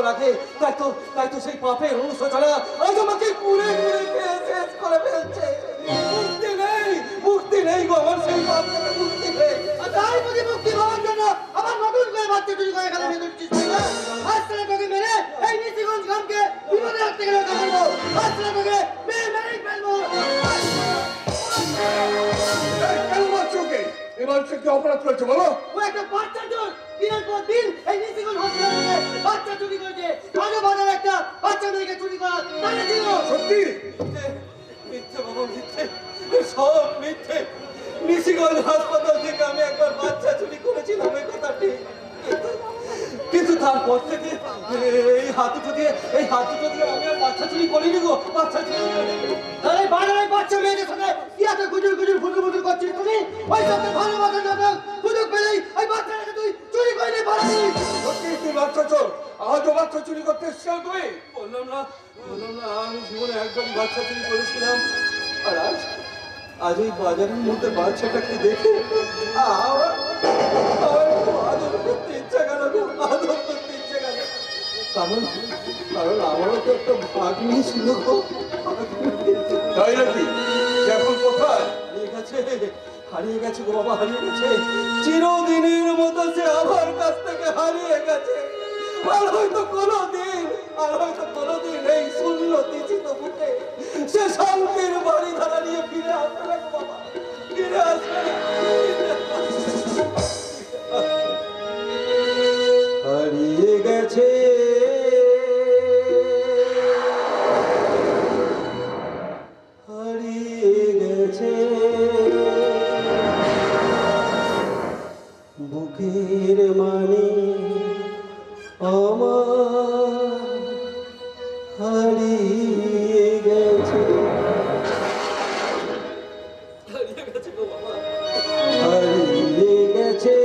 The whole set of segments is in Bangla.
বছর আগে, তাই তো সেই পাপের অনুশোচনা আজ আমাকে পুরে পুরে খেয়ে শেষ করে ফেলছে। মুক্তি নেই গো আমার সেই পাপ থেকে মুক্তি নেই। আর তাই বুঝি মুক্তি পাওয়ার জন্য আমার নতুন করে বাচ্চা চুরি করে এখানে বেঁধেছিস না? আজ তারা তোকে মেরে এই নিশিগঞ্জ গ্রামকে বিপদে রাখতে গেলে রক্ষা করবো। আজ তারা তোকে মেরেই ফেলবো। কেন মারছো ওকে? এ মানুষের কি অপরাধ করেছে বলো? ও একটা বাচ্চা চোর, দিনের পর দিন এই নিশিগঞ্জ হসপিটালে বাচ্চা চুরি করেছে। আজও বাজারে একটা বাচ্চা মেয়েকে চুরি করা তাহলে ছিল। সত্যি? মিথ্যে বাবা, মিথ্যে, সব মিথ্যে। নিশিগঞ্জ হাসপাতাল থেকে আমি একবার বাচ্চা চুরি করেছিলাম, এই কথা ঠিক, কিন্তু তারপর থেকে এই হাত দুটো দিয়ে আমি আর বাচ্চা চুরি করিনি গো, বাচ্চা চুরি করিনি। তাহলে বাজারে বাচ্চা মেয়েদের সাথে কি এত গুজুর ফুটুর করছিস তুমি? ওই সাথে ভালোবাসার জন্য সুযোগ পেলেই ওই বাচ্চাটাকে তুই চুরি করে নিয়ে পালাচ্ছিস। সত্যি তুই বাচ্চা চোর? আজও বাচ্চা চুরি করতে এসেছো তুমি? বললাম না আমি জীবনে একবারই বাচ্চা চুরি করেছিলাম। আর আজ ওই বাজারের মধ্যে বাচ্চাটাকে দেখে আমার খুব আদর করতে ইচ্ছা গেল গো, আদর করতে ইচ্ছা গেল। কারণ আমারও তো একটা ভাগ্নি ছিল গো। তাই নাকি? সে এখন কোথায়? হারিয়ে গেছে গো বাবা, হারিয়ে গেছে। চিরদিনের মতো সে আমার কাছ থেকে হারিয়ে গেছে। আর হয়তো কোনোদিন এই শূন্য দিচিত বুকে সে শান্তির বাড়ি ধারা নিয়ে ফিরে আসবে না গো বাবা, ফিরে আসবে না। হারিয়ে গেছে বুকের মানে আমার হারিয়ে গেছে গো বাবা, হারিয়ে গেছে,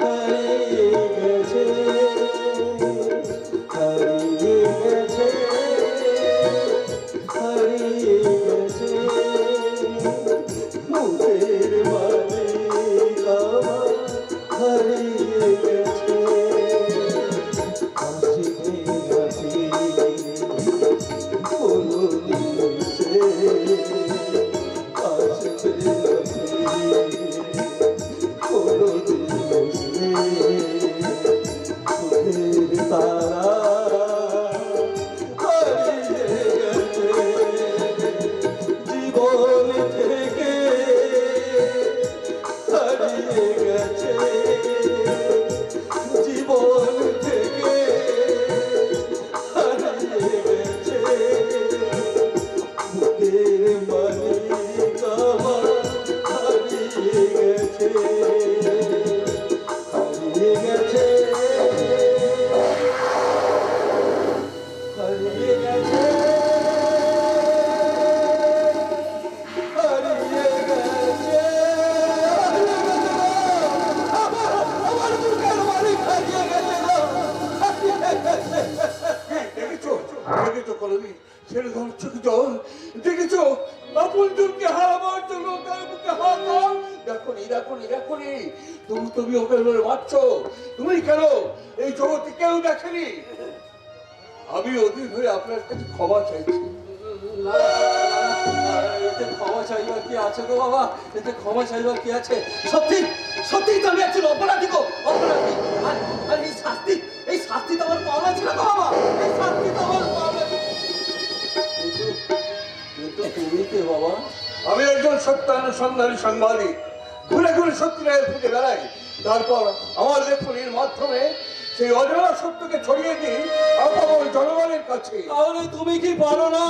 হারিয়ে গেছে, হারিয়ে গেছে, হারিয়ে গেছে বুকের মানে আমার হারিয়ে গেছে। হাসিতে হাসিতে কোনদিন সে হাসিতে হাসিতে কোনদিন সে সুখের তারা হারিয়ে গেছে জীবন থেকে, হারিয়ে গেছে জীবন থেকে, হারিয়ে গেছে বুকের মালিক আমার হারিয়ে গেছে, হারিয়ে গেছে, হারিয়ে গেছে, হারিয়ে গেছে আমার বুকের মালিক, হারিয়ে গেছে গো, হারিয়ে গেছে। দেখেছো কলমি? ছেড়ে ধর চোখে জল। দেখেছো আপন জনকে হারাবার জন্য তার বুকে হাত দাও। দেখনি তুমি ওকে ধরে মারছো। তুমি কেন? এই জগতে কেউ দেখেনি। আমি অধীর হয়ে আপনার কাছে ক্ষমা চাইছি। এতে ক্ষমা চাইবার কি আছে গো বাবা, এতে ক্ষমা চাইবার কি আছে? সত্যি তো আমি একজন অপরাধী গো, অপরাধী। আর এই শাস্তি তো আমার পাওয়া ছিল গো বাবা, এই শাস্তি তো আমার পাওয়া ছিল। কিন্তু তুমি কে বাবা? আমি একজন সত্যানুসন্ধানী সাংবাদিক, ঘুরে ঘুরে সত্যিকারের খুঁজে বেড়াই। তারপর আমার লেখনির মাধ্যমে সেই অজানা সত্যকে ছড়িয়ে দিই আপামর জনগণের কাছে। তাহলে তুমি কি পারো না?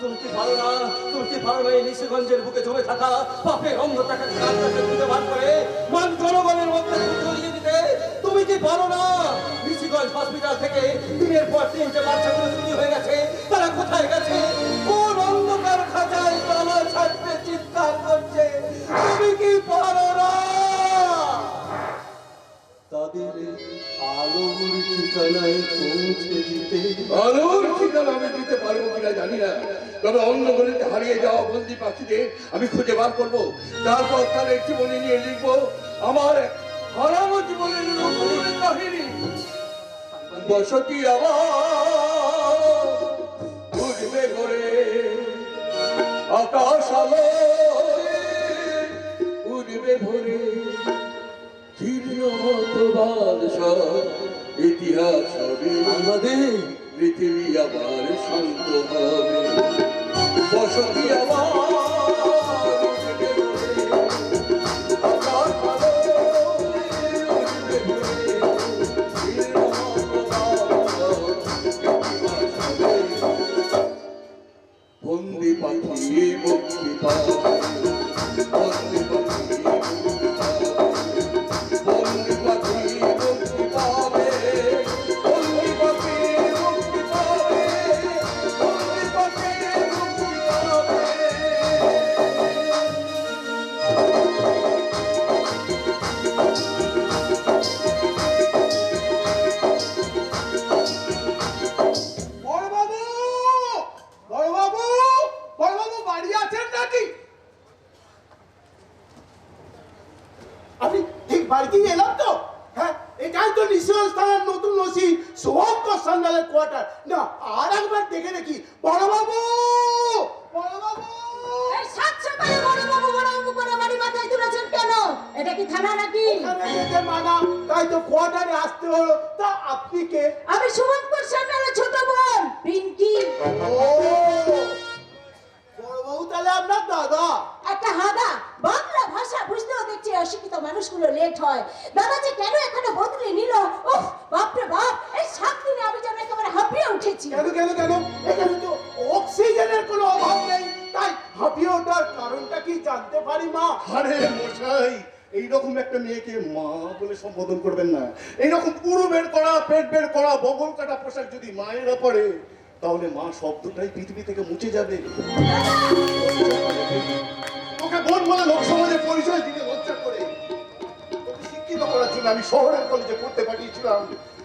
তুমি কি পারো না এই নিশিগঞ্জের বুকে জমে থাকা পাপের অন্ধটাকে খুঁজে বার করে মান জনগণের মধ্যে ছড়িয়ে দিতে? তুমি কি পারো না? নিশিগঞ্জ হসপিটাল থেকে দিনের পর দিন যে বাচ্চাগুলো চুরি হয়ে গেছে, তারা কোথায় গেছে? কোন অন্ধকার খাঁচায় তালা ছাড়তে চিৎকার করছে? তুমি কি পারো না তাদের আলোর ঠিকানায় পৌঁছে দিতে? আলোর ঠিকানা আমি দিতে পারবো কিনা জানি না, তবে অন্য গলিতে হারিয়ে যাওয়া বন্দি পাখিদের আমি খুঁজে বার করবো। তারপর তাদের জীবনী নিয়ে লিখবো আমার হারাবো জীবনের নতুন কাহিনী। বসতি আমার উঠবে ঘরে, আকাশ আলো উঠবে ভরে, জীর্ণ মতো বাদশাহ ইতিহাস হবে আমাদের, পৃথিবী আবার শান্ত হবে। বসতি আবার উঠবে ঘরে, আকাশ আলো উঠবে ভরে, জীর্ণ মতো বাদশাহ ইতিহাস হবে। বন্দি পাখি মুক্তি পাবে, বন্দি পাখি মুক্তি পাবে, বন্দি পাখি মুক্তি পাবে, বন্দি পাখি মুক্তি পাবে, বন্দি পাখি মুক্তি পাবে। বড়বাবু, বড়বাবু, বড়বাবু বাড়ি আছেন নাকি? আমি ঠিক বাড়িতেই এলাম তো। হ্যাঁ, এটাই তো নিশ্চয় স্থানের নতুন ওসি শুভঙ্কর সান্যালের কোয়ার্টার। না, আর একবার দেখে দেখি। বড়বাবু, বড়বাবু, এই সাত সকালে বড়বাবু করে বাড়ি মাথায় তুলেছেন কেন? এটা কি থানা নাকি? ওখানে যেতে মানা, তাই তো কোয়ার্টারে আসতে হলো। তা আপনি কে? আমি শুভঙ্কর সান্যালের ছোট বোন পিঙ্কি। ও, বড়বাবু তাহলে আপনার দাদা। একটা হাদা বাংলা ভাষা বুঝতেও দেখছি অশিক্ষিত মানুষগুলো লেট হয়। দাদা যে কেন এখানে বদলে নিল, উফ বাপরে বাপ, এই 7 দিনে আমি যেন একেবারে হাঁপিয়ে উঠেছি। কেন কেন কেন? এখানে তো অক্সিজেনের কোনো অভাব নেই, তাই হাঁপিয়ে ওঠার কারণটা কি জানতে পারি মা? আরে মশাই, এইরকম একটা মেয়েকে মা বলে সম্বোধন করবেন না। এইরকম পুরো বের করা, পেট বের করা, বগল কাটা পোশাক যদি মায়েরা পরে, তাহলে মা শব্দটাই পৃথিবী থেকে মুছে যাবে। তোকে বোন বলে লোক সমাজে পরিচয় দিতে লজ্জা করে। তোকে শিক্ষিত করার জন্য আমি শহরের কলেজে পড়তে পাঠিয়েছিলাম,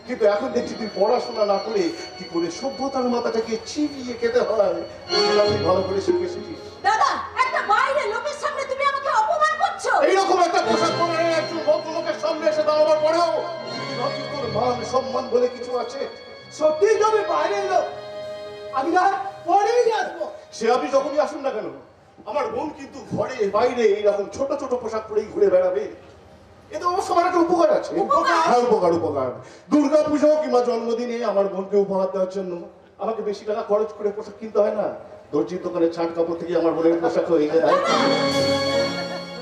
কিন্তু এখন দেখছি তুই পড়াশোনা না করে কি করে সভ্যতার মাথাটাকে চিবিয়ে খেতে হয় সেটা তুই ভালো করে শিখেছিস। দাদা, একটা বাইরে লোকের সামনে তুমি আমাকে অপমান করছো। এইরকম একটা পোশাক পরে একজন ভদ্রলোকের সামনে এসে দাঁড়াবার পরেও নাকি তোর মান সম্মান বলে কিছু আছে? সত্যি তুমি বাইরে এলো, আমি না পরেই আসবো। সে আপনি যখনই আসুন না কেন, আমার বোন কিন্তু ঘরে বাইরে এইরকম ছোট ছোট পোশাক পরেই ঘুরে বেড়াবে। এতে অবশ্য আমার একটা উপকার আছে। উপকার? হ্যাঁ, উপকার। দুর্গা পুজো কিংবা জন্মদিনে আমার বোনকে উপহার দেওয়ার জন্য আমাকে বেশি টাকা খরচ করে পোশাক কিনতে হয় না। দর্জির দোকানে ছাট কাপড় থেকে আমার বোনের পোশাক হয়ে যায়।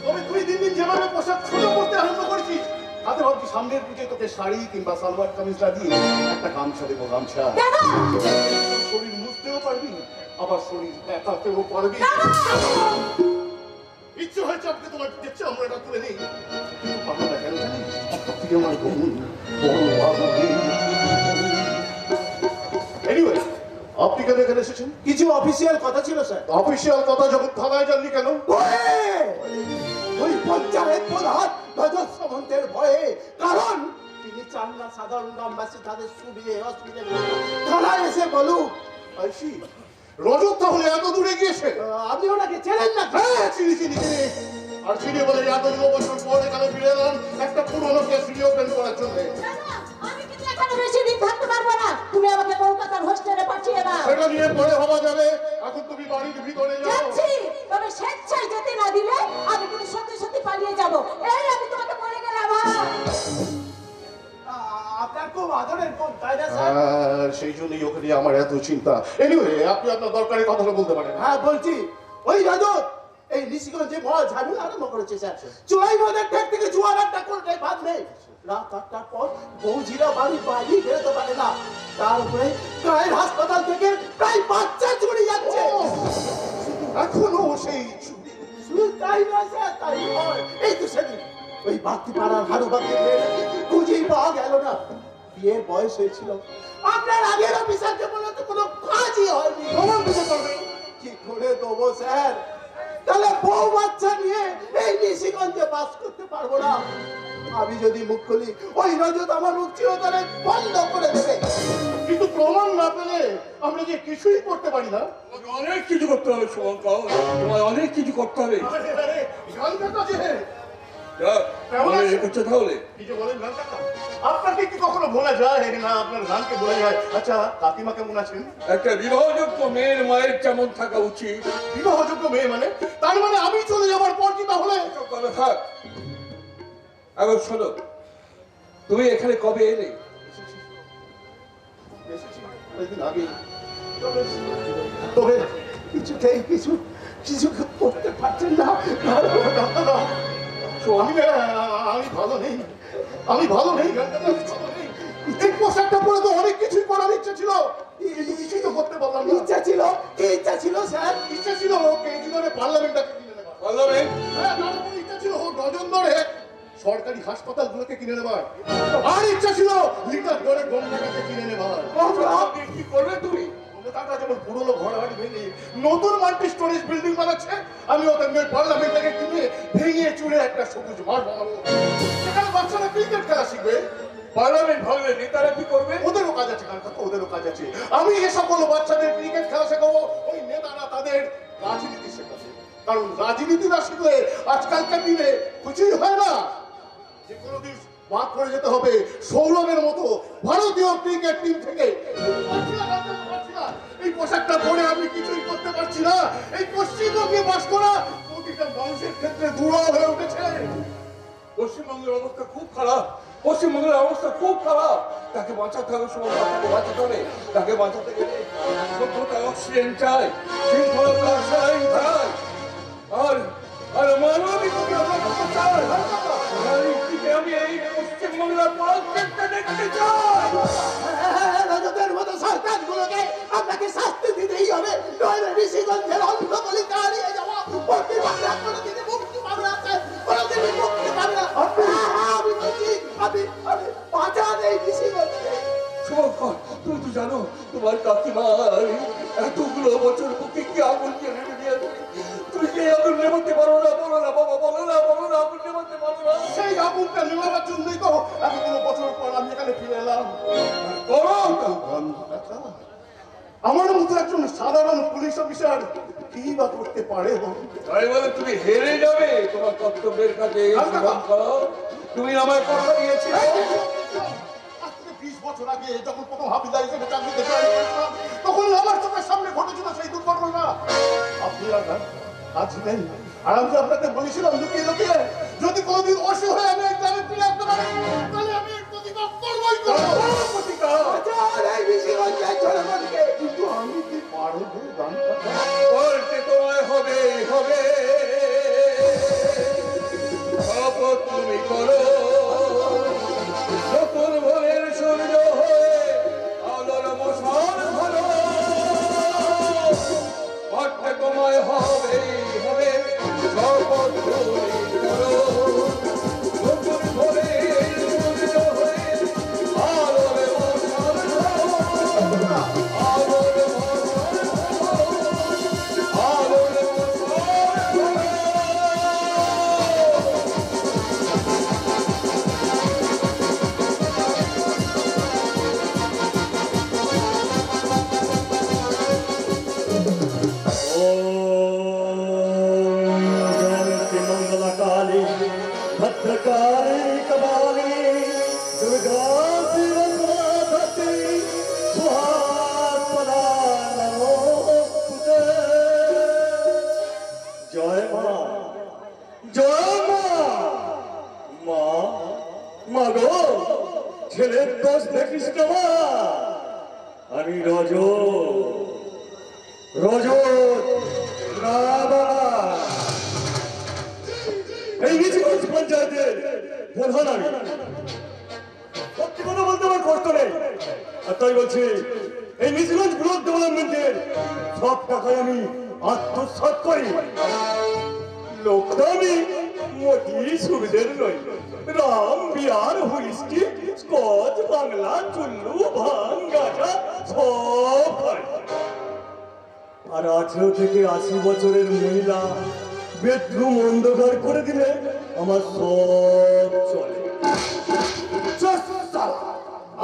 তবে তুই দিন দিন যেভাবে পোশাক ছোট করতে আরম্ভ করেছিস, তাতে ভাবছি সামনের পুজোয় তোকে শাড়ি কিংবা সালোয়ার কামিজ না দিয়ে একটা গামছা দেবো, গামছা। শরীর মুছতেও পারবি, আবার শরীর দেখাতেও পারবি। ইচ্ছে হয়েছে আপনি তোমার পিঠের চামড়াটা তুলে নেই, কিন্তু পারবো না কেন জানিস? তুই আমার বোন, বড় বাবু। এনিওয়ে, আপনি কেন এখানে এসেছেন? কিছু অফিসিয়াল কথা ছিল স্যার। অফিসিয়াল কথা যখন থানায় যাননি কেন? ওই পঞ্চায়েত প্রধান রজত সামন্তের ভয়ে, কারণ তিনি চান না সাধারণ গ্রামবাসী তাদের সুবিধে অসুবিধে থানায় এসে বলুক। আইসি, রজত তাহলে এত দূরে গিয়েছে? আপনি ওনাকে চেনেন না? হ্যাঁ, চিনি। আর চিনি বলে এত বছর পর এখানে ফিরে এলাম একটা পুরোনো কেস রিওপেন করার জন্য। দাদা, আমি কিন্তু এখানে বেশি দিন থাকতে পারবো না। তুমি আমাকে কলকাতার হোস্টেলে পাঠিয়ে দাও। সেটা নিয়ে পরে ভাবা যাবে, এখন তুমি বাড়ির ভিতরে যাও। যাচ্ছি, তবে স্বেচ্ছায় যেতে না দিলে আমি কিন্তু সত্যি পালিয়ে যাব। এই আমি তোমাকে বলে গেলাম। আপনার খুব আদরের বোন, তাই না স্যার? হ্যাঁ, সেই জন্যই ওকে নিয়ে আমার এত চিন্তা। এনিওয়ে, আপনি আপনার দরকারি কথাটা বলতে পারেন। হ্যাঁ বলছি, ওই রজত এই নিশিগঞ্জে মহা ঝামেলা আরম্ভ করেছে স্যার। চুলাই মদের ঠেক থেকে জুয়ার আড্ডা করতে বাদ নেই। রাত 8টার পর বৌঝিরা বাড়ি বাইরে বেরোতে পারে না। তার উপরে গায়ের হাসপাতাল থেকে প্রায় বাচ্চা চুরি যাচ্ছে। এখনো সেই চুরি? শুধু তাই নয় স্যার, তাই নয়, এই তো সেদিন ওই বাগদি পাড়ার হারু বাগদি মেয়েটাকে খুঁজেই পাওয়া গেল না। বিয়ের বয়স হয়েছিল, আপনার আগের অফিসারকে বলে তো কোনো কাজই হয়নি। প্রমাণ দিতে পারবে? কি করে দেবো স্যার? তাহলে বউ বাচ্চা নিয়ে এই নিশিগঞ্জে বাস করতে পারবো না। আমি যদি মুখ খুলি, ওই রজত আমার মুখ চিরতরে বন্ধ করে দেবে। কিন্তু প্রমাণ না পেলে আমরা যে কিছুই করতে পারি না। তোমাকে অনেক কিছু করতে হবে শুভঙ্কর, তোমায় অনেক কিছু করতে হবে। আরে, জানবে তো যে কেমন আছেন? রেখেছো তাহলে? কি যে বলেন গান কাকা, আপনাকে কি কখনো বলা যায় না আপনার গানকে বলা যায়? আচ্ছা কাকিমা কেমন আছেন? একটা বিবাহযোগ্য মেয়ের মায়ের কেমন থাকা উচিত? বিবাহযোগ্য মেয়ে মানে? তার মানে আমি চলে যাবার পর কি তাহলে? এসব কথা থাক। এখন শোনো, তুমি এখানে কবে এলে? এসেছি কয়েকদিন আগে। তবে কিছুতেই কিছু করতে পারছেন না। আমি ভালো নেই, আমি ভালো নেই গানটা ভালো নেই। এই পোশাকটা পরে তো অনেক কিছুই করার ইচ্ছা ছিল, কিছুই তো করতে পারলাম না। ইচ্ছা ছিল, কি ইচ্ছা ছিল স্যার? ইচ্ছা ছিল কেজিদরে পার্লামেন্টটাকে কিনে নেবার। পার্লামেন্ট? হ্যাঁ, তার উপর ইচ্ছা ছিল ডজন দরে সরকারি হাসপাতালগুলোকে কিনে নেবার। আর ইচ্ছা ছিল লিটার দরে গঙ্গাটাকে কিনে নেবার। কি করবে তুমি? ক্ষমতাটা যেমন পুরনো ঘর বাড়ি ভেঙে নতুন মাল্টি স্টোরেজ বিল্ডিং বানাচ্ছে, আমি ওদের পার্লামেন্টটাকে কিনে ভেঙে চুরে একটা সবুজ মাঠ বানাবো, সেখানে বাচ্চারা ক্রিকেট খেলা শিখবে। পার্লামেন্ট ভাঙলে নেতারা কি করবে? ওদেরও কাজ আছে কাকা, ওদেরও কাজ আছে। আমি এ সকল বাচ্চাদের ক্রিকেট খেলা শেখাবো, ওই নেতারা তাদের রাজনীতি শেখাবে। কারণ রাজনীতি না শিখলে আজকালকার দিনে কিছুই হয় না। যে কোনো দিন বাদ করে যেতে হবে সৌরভের মতো ভারতীয় ক্রিকেট টিম থেকে। এই পোশাকটা পরে আমি কিছুই করতে পারছি না। এই পশ্চিমবঙ্গে বাস করা প্রতিটা মানুষের ক্ষেত্রে দুর্বল হয়ে উঠেছে। পশ্চিমবঙ্গের অবস্থা খুব খারাপ, পশ্চিমবঙ্গের অবস্থা খুব খারাপ। তাকে বাঁচাতে হবে, সময় তাকে বাঁচাতে হবে। তাকে বাঁচাতে গেলে সভ্যতায় অক্সিজেন চাই, শৃঙ্খলতার স্যালাইন চাই, আর মানবিকতা রক্ষা চাই। আমি এই পশ্চিমবাংলার পদক্ষেপটা দেখতে চাই। রাজদের মতো সরকারগুলোকে আপনাকে শাস্তি দিতেই হবে, নইলে ঋষিগঞ্জের অন্ধকলিকা হারিয়ে যাওয়া প্রতিবাদরা কোনোদিনই মুক্তি পাবে না, কোনোদিনই মুক্তি পাবে না। আমি বলছি, আমি বাঁচান এই ঋষিগঞ্জকে। শুভঙ্কর, তুমি তো জানো তোমার কাকিমার এতগুলো বছর বুকে কি আগুন জ্বলে দিয়েছে। তুমি কি আগুন নেভাতে পারো না? বলো না বাবা, বলো না, বলো না, আগুন নেভাতে পারো না। সেই আগুনটা নেভাবার জন্যই তো এতগুলো বছর পর আমি এখানে ফিরে এলাম। করো তো। আমার মতো একজন সাধারণ পুলিশ অফিসার কি বা করতে পারে? তাই বলে তুমি হেরে যাবে তোমার কর্তব্যের কাছে? শুভঙ্কর, তুমি আমায় কথা দিয়েছিলে। আজ থেকে 20 বছর আগে যখন প্রথম হাবিলদার হিসেবে চাকরিতে জয়েন করেছিলাম, তখন আমার চোখের সামনে ঘটেছিল সেই দুর্ঘটনা। আপনি আর আজ নেই। আর আমি আপনাকে বলেছিলাম লুকিয়ে লুকিয়ে, যদি কোনোদিন অসহায় আমি এই গ্রামে ফিরে আসতে পারি, তাহলে আমি এর প্রতিবাদ করবই করবো। বাঁচান এই ঋষিগঞ্জের জনগণকে। কিন্তু আমি কি পারবো গান কথা? করতে তোমায় হবে, হবে। শপথ তুমি করো, নতুন ভোরের সূর্য হয়ে আলোর মশাল ধরো। করতে তোমায় হবে, হবে। শপথ তুমি করো, নতুন ভোরের সূর্য হয়ে আলোর মশাল ধরো। আলোর মশাল ধরো, আলোর মশাল ধরো। जयंती मंगला काली भद्रकाली कपाली दुर्गा शिवसाधती सुहासपदा नमोस्तुते। जय मां, जय मां। মা গো, ছেলের দোষ দেখিস না মা। আমি রজত না বাবা, এই নিচুগঞ্জ পঞ্চায়েতের প্রধান আমি। সত্যি কথা বলতে আমার কষ্ট নেই, আর তাই বলছি এই নিচুগঞ্জ ব্লক ডেভেলপমেন্টের সব টাকায় আমি আত্মসাৎ করি। লোকটা আমি মোটি সুবিধের নই। রাম বিহার হুইস্কি স্কচ বাংলা চুল্লু ভাং গাঁজা সব খাই। আর 18 থেকে 80 বছরের মহিলা বেডরুম অন্ধকার করে দিলে আমার সব চলে।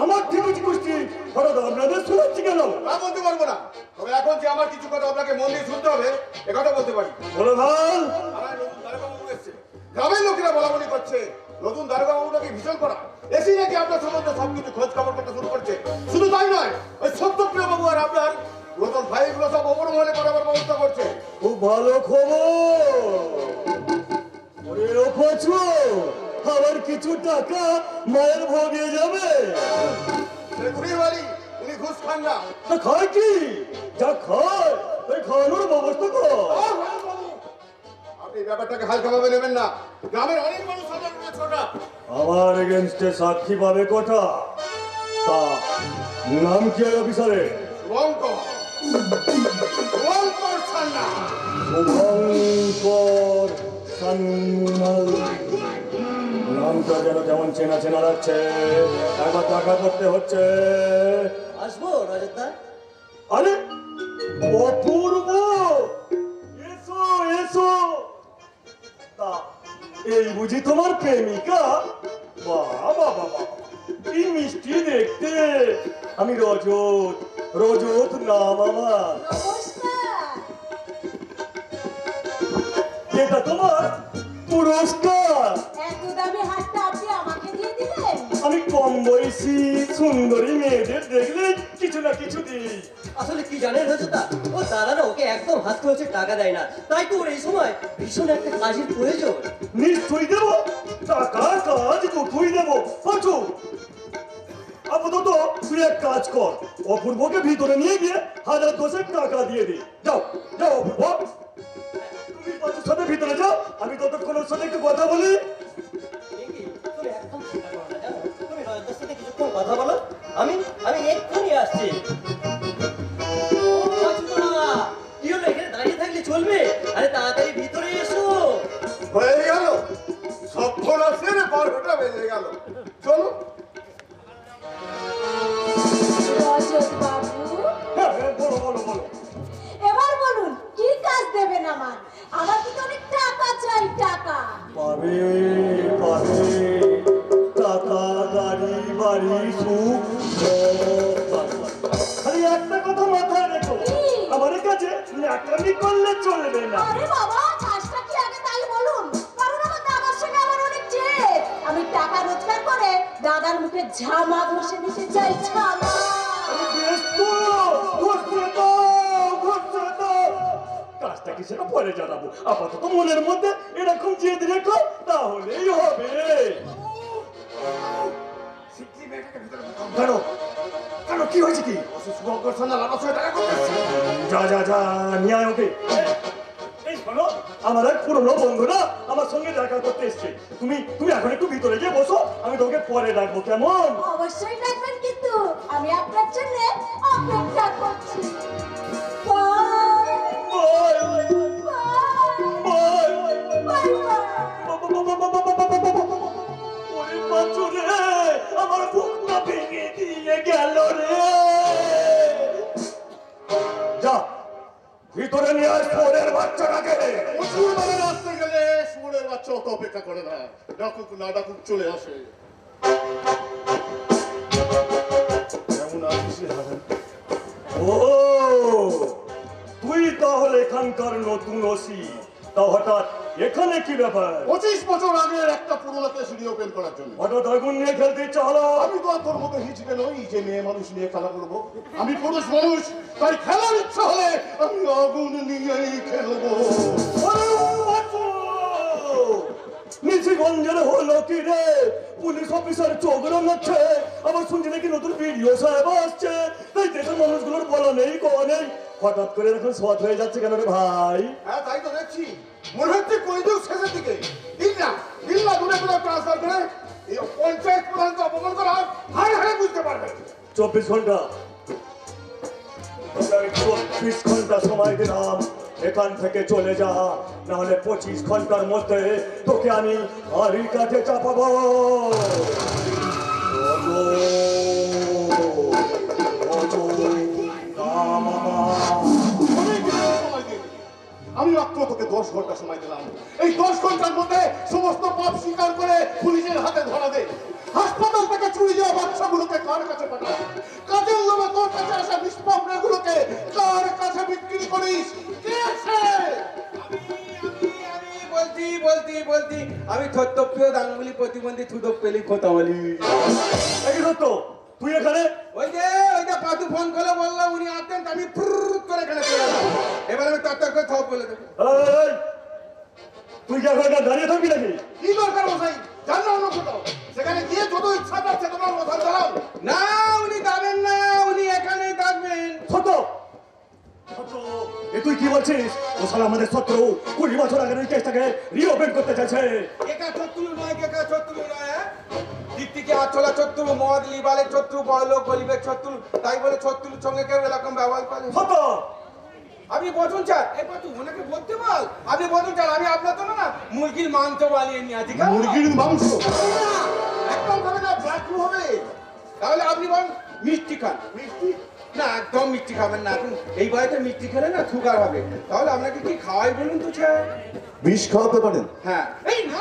আমার ঠিকুচি কুষ্টি হঠাৎ আপনাদের শোনাচ্ছি কেন? তা বলতে পারবো না, তবে এখন যে আমার কিছু কথা আপনাকে মন দিয়ে শুনতে হবে, এ কথা বলতে পারি। বলো ভাল। আমার নতুন দারোগাবাবু এসেছে। গ্রামের লোকেরা বলাবলি করছে নয়, ওই সত্যপ্রিয় বাবু আর আপনার রতন ভাই এগুলো সব অপর মহলে করাবার ব্যবস্থা করছে। খুব ভালো খবর। ওরে অপছু, আমার কিছু টাকা মায়ের ভোগে যাবে। ঘুরিয়ে বাড়ি, উনি ঘুষ খান না। তা খায় কি? যা খায় ওই খাওয়ানোর ব্যবস্থা কর। আপনি এই ব্যাপারটাকে হালকাভাবে নেবেন না। গ্রামের অনেক মানুষ সাজা করেছে ওটা। আমার এগেনস্টে সাক্ষী পাবে কটা? তা নাম কি অফিসারে? শুভঙ্কর ছান্না। শুভঙ্কর সান্যাল। নামটা যেন কেমন চেনা চেনা লাগছে। একবার টাকা করতে হচ্ছে। আসবো রাজদা? আরে অপূর্ব, এসো এসো। তা এই বুঝি তোমার প্রেমিকা? বাবা বাবা, কি মিষ্টি দেখতে। আমি রজত, রজত নাম আমার। নমস্কার। এটা তোমার পুরস্কার। এত দামি হাতটা আপনি আমাকে দিয়ে দিলেন? আমি কম বয়সী সুন্দরী মেয়েদের দেখলে কিছু না কিছু দিই। আসলে কি জানেন রাজদা, ও দাদা না ওকে একদম হাত খরচে টাকা দেয় না, তাই তো ওর এই সময় ভীষণ একটা কাজের প্রয়োজন। নিশ্চয়ই দেবো, টাকা কাজ দুটোই দেবো। পাঁচু, আপাতত তুই এক কাজ কর, অপূর্বকে ভিতরে নিয়ে গিয়ে 1000 টাকা দিয়ে দে। যাও যাও অপূর্ব, তুমি পাঁচুর সাথে ভিতরে যাও, আমি ততক্ষণ ওর সাথে একটু কথা বলি। দেখি, তুমি একদম চিন্তা করো না, জানো? তুমি রাজদার সাথে কিছুক্ষণ কথা বলো, আমি এক্ষুনি আসছি। ও, রাজদা, কি হলো? এখানে দাঁড়িয়ে থাকলে চলবে? আরে তাড়াতাড়ি ভিতরে এসো। হয়ে গেল, সর্বনাশের 12টা বেজে গেল। চলো। রজত বাবু, হ্যাঁ হ্যাঁ, বলো বলো বলো। এবার বলুন কি কাজ দেবেন আমার? আমার কিন্তু অনেক টাকা চাই, টাকা। পাবে পাবে, টাকা, গাড়ি, বাড়ি, সুখ, সব পাবে। খালি একটা কথা মাথায় রেখো, কি? আমার কাছে ন্যাকামি করলে চলবে না। আরে বাবা, কাজটা কি আগে তাই বলুন, কারণ আমার দাদার সঙ্গে আমার অনেক জেদ। আমি টাকা রোজগার করে দাদার মুখে ঝামা ঘষে দিতে চাই, ঝামা। বেশ তো, ঘষে দাও, ঘষে দাও। কাজটা কি সেটা পরে জানাবো, আপাতত মনের মধ্যে এরকম জেদ রেখো, তাহলেই হবে। কেন কেন, কি হয়েছে কি? শুভঙ্কর ছান্না আমার সঙ্গে দেখা করতে এসেছে। যা যা যা, নিয়ে আয় ওকে। এই শোনো, আমার এক পুরনো বন্ধুরা আমার সঙ্গে দেখা করতে এসছে। তুমি তুমি এখন একটু ভিতরে গিয়ে বসো, আমি তোমাকে পরে ডাকবো, কেমন? অবশ্যই ডাকবেন, কিন্তু আমি আপনার জন্য অপেক্ষা করছি। বাই বল, বাই বল। Bye bye. ওরে বাছু রে, আমার বুকটা ভেঙে দিয়ে গেল রে। যা ভিতরে নিয়ে আয় পরের বাচ্চাটাকে। প্রচুর মানে আসতে গেলে শুয়োরের বাচ্চা অত অপেক্ষা করে না। ডাকুক না ডাকুক চলে আসে। কেমন আছিস রে হারান? ও, তুই তাহলে এখানকার নতুন ওসি? তা হঠাৎ এখানে কি ব্যাপার? 25 বছর আগের একটা পুরোনো কেস রিওপেন করার জন্য। হঠাৎ আগুন নিয়ে খেলতে ইচ্ছা হলো? আমি তো আর তোর মতো হিচকে নই যে মেয়ে মানুষ নিয়ে খেলা করবো। আমি পুরুষ মানুষ, তাই খেলার ইচ্ছা হলে আমি আগুন নিয়েই খেলবো। নিশিগঞ্জের হলো কি রে? পুলিশ অফিসার চোখ রাঙাচ্ছে, আবার শুনছি নাকি নতুন ভিডিও সাহেব আসছে। তাই দেশের মানুষগুলোর বলা নেই, কওয়া নেই। হঠাৎ করে এখন সৎ হয়ে যাচ্ছে কেন রে ভাই? হ্যাঁ তাই তো দেখছি, মনে হচ্ছে কইদিও শেষের দিকে। দিল্লা দূরে কোথাও ট্রান্সফার করে এই পঞ্চায়েত প্রধানকে অপমান করা হাড়ে হাড়ে বুঝতে পারবে। 24 ঘন্টা, 24 ঘন্টা সময় দিলাম, এখান থেকে চলে যা, নাহলে 25 ঘন্টার মধ্যে তোকে আমি হাড়ির কাছে চাপাবো। আমি মাত্র তোকে 10 ঘন্টা সময় দিলাম। এই 10 ঘন্টার মধ্যে সমস্ত পাপ স্বীকার করে পুলিশের হাতে ধরা দে। হাসপাতাল থেকে চুরি যাওয়া বাচ্চাগুলোকে কার কাছে পাঠা? কাজের লোভে তোর কাছে আসা নিষ্পাপগুলোকে কার কাছে বিক্রি করিস? কে আছে? বলতি আমি থত্তপ্রিয় দাঙ্গুলি প্রতিবন্ধী থুদক পেলি খোতাওয়ালি। একই সত্য, তুই এখানে? ওই যে ফোন করে বললো উনি আসতেন, আমি ফুরুত করে এখানে চলে এলাম। এবার আমি তত্তর করে সব বলে দেবো। এই, তুই কি এখন এটা দাঁড়িয়ে থাকবি নাকি? কি দরকার মশাই? যান না অন্য কোথাও, সেখানে গিয়ে যত ইচ্ছা পাচ্ছে তোমার মশাই চালাও। না, উনি যাবেন না, উনি এখানেই থাকবেন। সত্য সত্য, এ তুই কি বলছিস? ও শালা আমাদের শত্রু, 20 বছর আগের ওই কেসটাকে রিওপেন করতে চাইছে। একা শত্রু নয়, একা শত্রু নয়, হ্যাঁ? দিক থেকে আচলা শত্রু, মদ লিবালের শত্রু, বড় লোক গরিবের শত্রু, তাই বলে শত্রুর সঙ্গে কেউ এরকম ব্যবহার করে? সত্য, আপনি বসুন স্যার, এই বসুন, ওনাকে বলতে বল। আপনি বসুন স্যার, আমি আপনার জন্য না মুরগির মাংস বানিয়ে নিয়ে আছি। খাবো? মুরগির মাংস? একদম খাবে না, ব্লাড ফ্লু হবে। তাহলে আপনি বলুন মিষ্টি খান। মিষ্টি? না, একদম মিষ্টি খাবেন না, এখন এই বয়সে মিষ্টি খেলে না সুগার হবে। তাহলে আপনাকে কি খাওয়াই বলুন তো স্যার? বিষ খাওয়াতে পারেন? হ্যাঁ। এই না,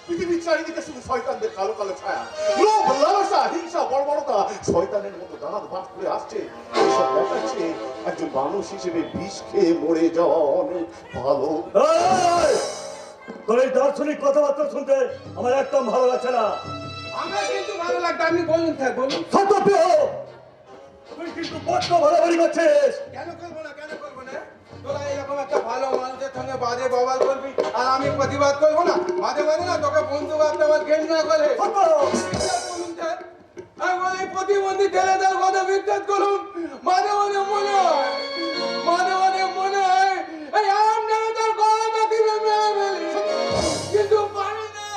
পৃথিবীর চারিদিকে শুধু শয়তানদের কালো কালো ছায়া, লোভ, লালসা, হিংসা, বর্বরতা শয়তানের মতো দাঁত বাস করে আসছে। এইসব দেখাচ্ছে একজন মানুষ হিসেবে বিষ খেয়ে মরে যাওয়া অনেক ভালো। এই, তোর এই দার্শনিক কথাবার্তা শুনতে আমার একদম ভালো লাগছে না। আমার কিন্তু ভালো লাগতো, আপনি বলুন স্যার, বলুন। সত্য প্রিয়, তুই কিন্তু বড্ড বাড়াবাড়ি করছিস। কেন করবো না, কেন করবো না? তোরা এরকম একটা ভালো মানুষের সঙ্গে বাজে ববাল করবি আর আমি প্রতিবাদ করবো না? মাঝে মাঝে না তোকে বন্ধু ভাবতে আমার ঘেন্না করে। সত্য, বিশ্বাস করুন স্যার, আমি বলি এই প্রতিবন্ধী ছেলেদের কথা বিশ্বাস করুন। মাঝে মাঝে মনে হয়, মাঝে মাঝে মনে হয় এই আম জনতার গলাটা দিবে মেরে ফেলি, কিন্তু পারি না,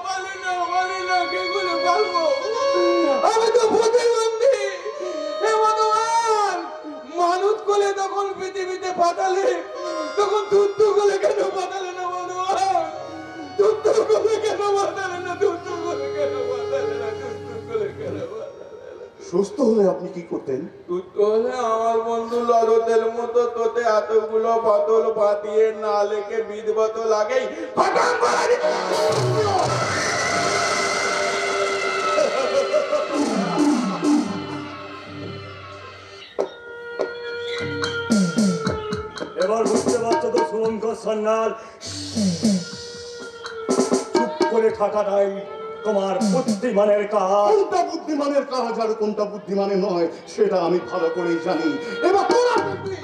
পারি না, পারি না, কি করে পারবো? আমি তো প্রতিবন্ধী। হে ভগবান, মানুষ করে তখন পৃথিবীতে পাঠালে, তখন তুত্তু করে কেন পাঠালে না ভগবান? তুত্তু করে কেন পাঠালে না? তুত্তু করে কেন পাঠালে না? তুত্তু করে কেন পাঠালে না? সুস্থ হলে আপনি কি করতেন? তুত্তু হলে আমার বন্ধু লড়তের মতো তোতে এতগুলো বোতল বাঁধিয়ে না লেখে বিধবত লাগেই খতম করে দিত। এবার বুঝতে পারছো তো শুভঙ্কর সান্যাল, চুপ করে থাকাটাই তোমার বুদ্ধিমানের কাজ। কোনটা বুদ্ধিমানের কাজ আর কোনটা বুদ্ধিমানের নয় সেটা আমি ভালো করেই জানি। এবার তোরা বুদ্ধি,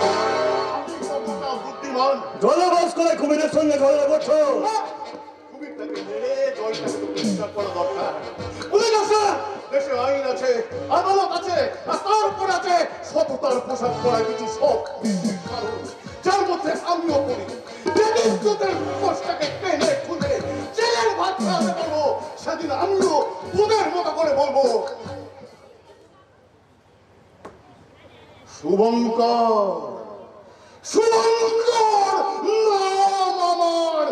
আমি কতটা বুদ্ধিমান। জলবাস করে কুমিরের সঙ্গে ঝগড়া করছো। কুমিরটাকে মেরে জলটাকে তো পরিষ্কার করা দরকার। পুলিশ আছে, দেশে আইন আছে, আদালত আছে, আর তার উপর আছে সততার পোশাক পরা কিছু সব মানুষ, যার মধ্যে আমিও পড়ি। যেদিন তোদের মুখোশটাকে টেনে খুলে জেলের ভাত খাওয়াতে বলবো, সেদিন আমিও তোদের মতো করে বলবো, শুভঙ্কর, শুভঙ্কর নাম আমার।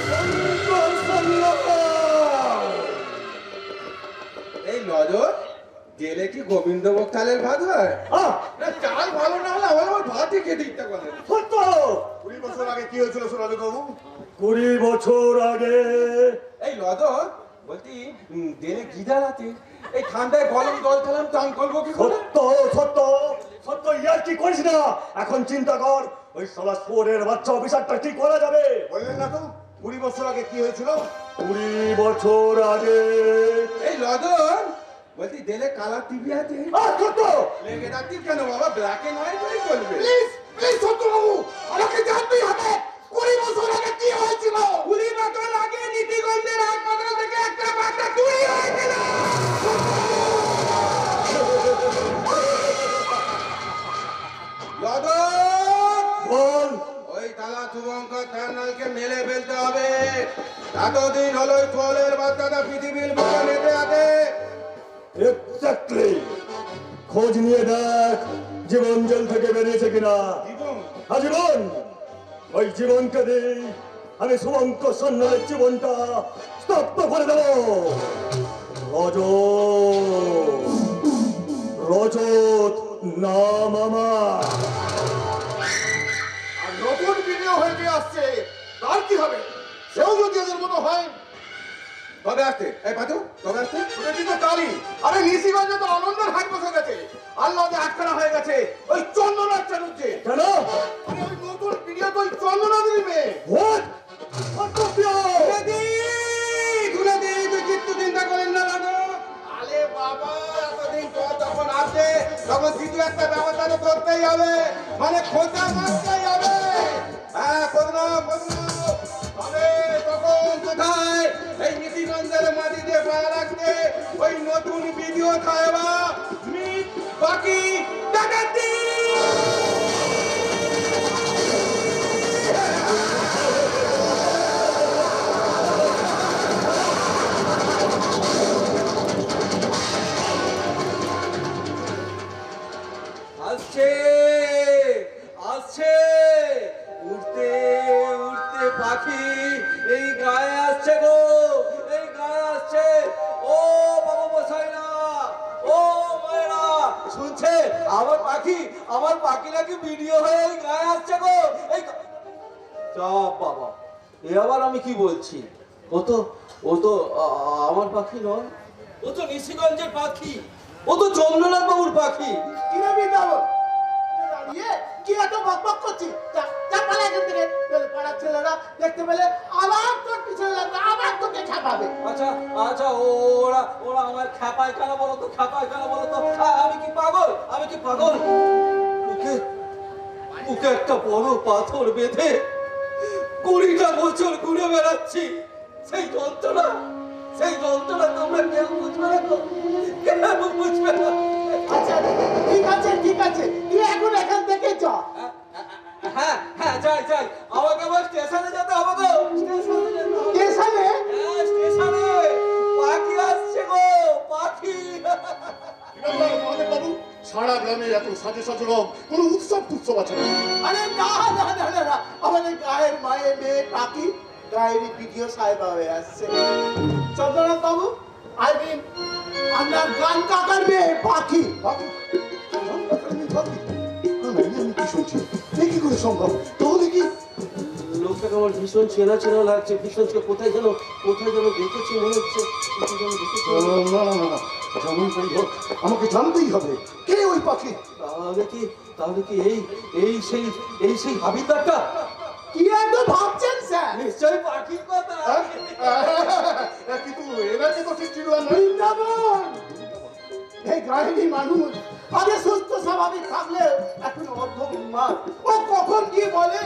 শুভঙ্কর সান্যাল, এই নজর, জেলে কি গোবিন্দভোগ চালের ভাত হয়? আহ, না, চাল ভালো না হলে আমার ভাতই খেতে ইচ্ছা করে না। সত্য। 20 বছর আগে কি হয়েছিল সুরাজ বাবু? 20 বছর আগে এই লদর, বলছি জেলে গিজার আছে, এই ঠান্ডায় গরম জল খেলাম, চান করবো কি করে? সত্য সত্য সত্য, ইয়ার কি করিস না। এখন চিন্তা কর, ওই শালা শুয়োরের বাচ্চা অফিসারটা কি করা যাবে। বললেন না তো 20 বছর আগে কি হয়েছিল? 20 বছর আগে। এই লদর, বলছি জেলে কালার টিভি আছে, সত্য, লেগে রাখছিস কেন বাবা? ব্ল্যাক এন্ড হোয়াইট হলেই চলবে। প্লিজ প্লিজ সত্যবাবু, আমাকে জানতেই হবে 20 বছর আগে কি হয়েছিল। 20 বছর আগে নীতিগঞ্জের হাসপাতাল থেকে একটা বাচ্চা চুরি হয়েছিল। লদর, বল। ওই তালা শুভঙ্কর সান্যালকে মেরে ফেলতে হবে। এতদিন হলো ওই ফলের বাচ্চাটা পৃথিবীর বুকে মেতে আছে। এক্স্যাক্টলি, খোঁজ নিয়ে দেখ জীবন জেল থেকে বেরিয়েছে কিনা। জীবন, জীবন, ওই জীবনকে দিই, আমি শুভঙ্কর সান্যালের জীবনটা স্তব্ধ করে দেব। রজত, রজত নাম আমার। আর নতুন ভিডিও হয়ে আসছে, তার কি হবে? সেও যদি এদের মতো হয়। তবে আসতে, এই পাতু, তবে আসতে। ওটা কিন্তু কালি। আরে নিশিগঞ্জে তো আনন্দের হাট বসে গেছে, আল্লাহতে আটখানা হয়ে গেছে ওই চন্দনার চালুচ্ছে। কেন? আরে ওই নতুন ভিডিও তো ওই চন্দনা দিবে। What? What the তুলে দি, তুই কিচ্ছু চিন্তা করেন না লদর। আরে বা তখন কিছু একটা ব্যবস্থা তো করতেই হবে, মানে খোঁজা মারতেই হবে। হ্যাঁ, তবে তখন কোথায় এই নিশিগঞ্জের মাটিতে পা রাখতে ওই নতুন ভিডিও খাওয়া মিট বাকি ডাকাতি। আসছে আসছে উড়তে উড়তে পাখি এই গায়ে আসছে গো, এই গায়ে আসছে। ও বাবা মশাইরা, ও মায়েরা, শুনছে আমার পাখি নাকি ভিডিও হয়ে এই গায়ে আসছে গো। এই চাপ বাবা, এ আবার আমি কি বলছি? ও তো আমার পাখি নয়, ও তো নিশিগঞ্জের পাখি, ও তো চন্দ্রনাথ বাবুর পাখি। কিরে বৃন্দাবন, দাঁড়িয়ে কি এত বকবক করছিস? যা পালা এখান থেকে। পাড়ার ছেলেরা দেখতে পেলে আবার তোর পিছনে লাগবে, আবার তোকে ছাপাবে। আচ্ছা ওরা আমার খ্যাপায় কেন বলো তো, খ্যাপায় কেন বলো তো? আমি কি পাগল? মুখে একটা বড় পাথর বেঁধে 20টা বছর ঘুরে বেড়াচ্ছি। সেই যন্ত্রণা তোমরা কেউ বুঝবে না তো, কেন বুঝবে না? আচ্ছা ঠিক আছে, তুই এখন এখান থেকে চ। হ্যাঁ যাই আমাকে আবার স্টেশনে যেতে হবে গো, স্টেশনে যেতে হবে। স্টেশনে? হ্যাঁ, স্টেশনে পাখি আসছে গো, পাখি। মহাদেব বাবু, সারা গ্রামে এত সাজে সজরব কোনো উৎসব আছে না? আরে না, আমাদের গায়ের মায়ের মেয়ে পাখি গায়ের ভিডিও সাহেব হয়ে আসছে। চন্দ্রনাথ বাবু, আপনার গান কাকার মেয়ে পাখি। বাকি আমি কি শুনছি? এ কি করে সম্ভব? তাহলে কি লোকটাকে আমার ভীষণ চেনা লাগছে, ভীষণ কোথায় যেন দেখেছি মনে হচ্ছে, না, যেমন করি হোক আমাকে জানতেই হবে কে ওই পাখি। তাহলে কি এই সেই হাবিলদারটা? কি এত ভাবছেন স্যার? নিশ্চয়ই পাখির কথা। কিন্তু এনাকে তো ঠিক চিনলাম না। বৃন্দাবন, এই গায়েরই মানুষ আগে সুস্থ স্বাভাবিক থাকলে এখন অর্ধ উন্মাদ। ও কখন কি বলে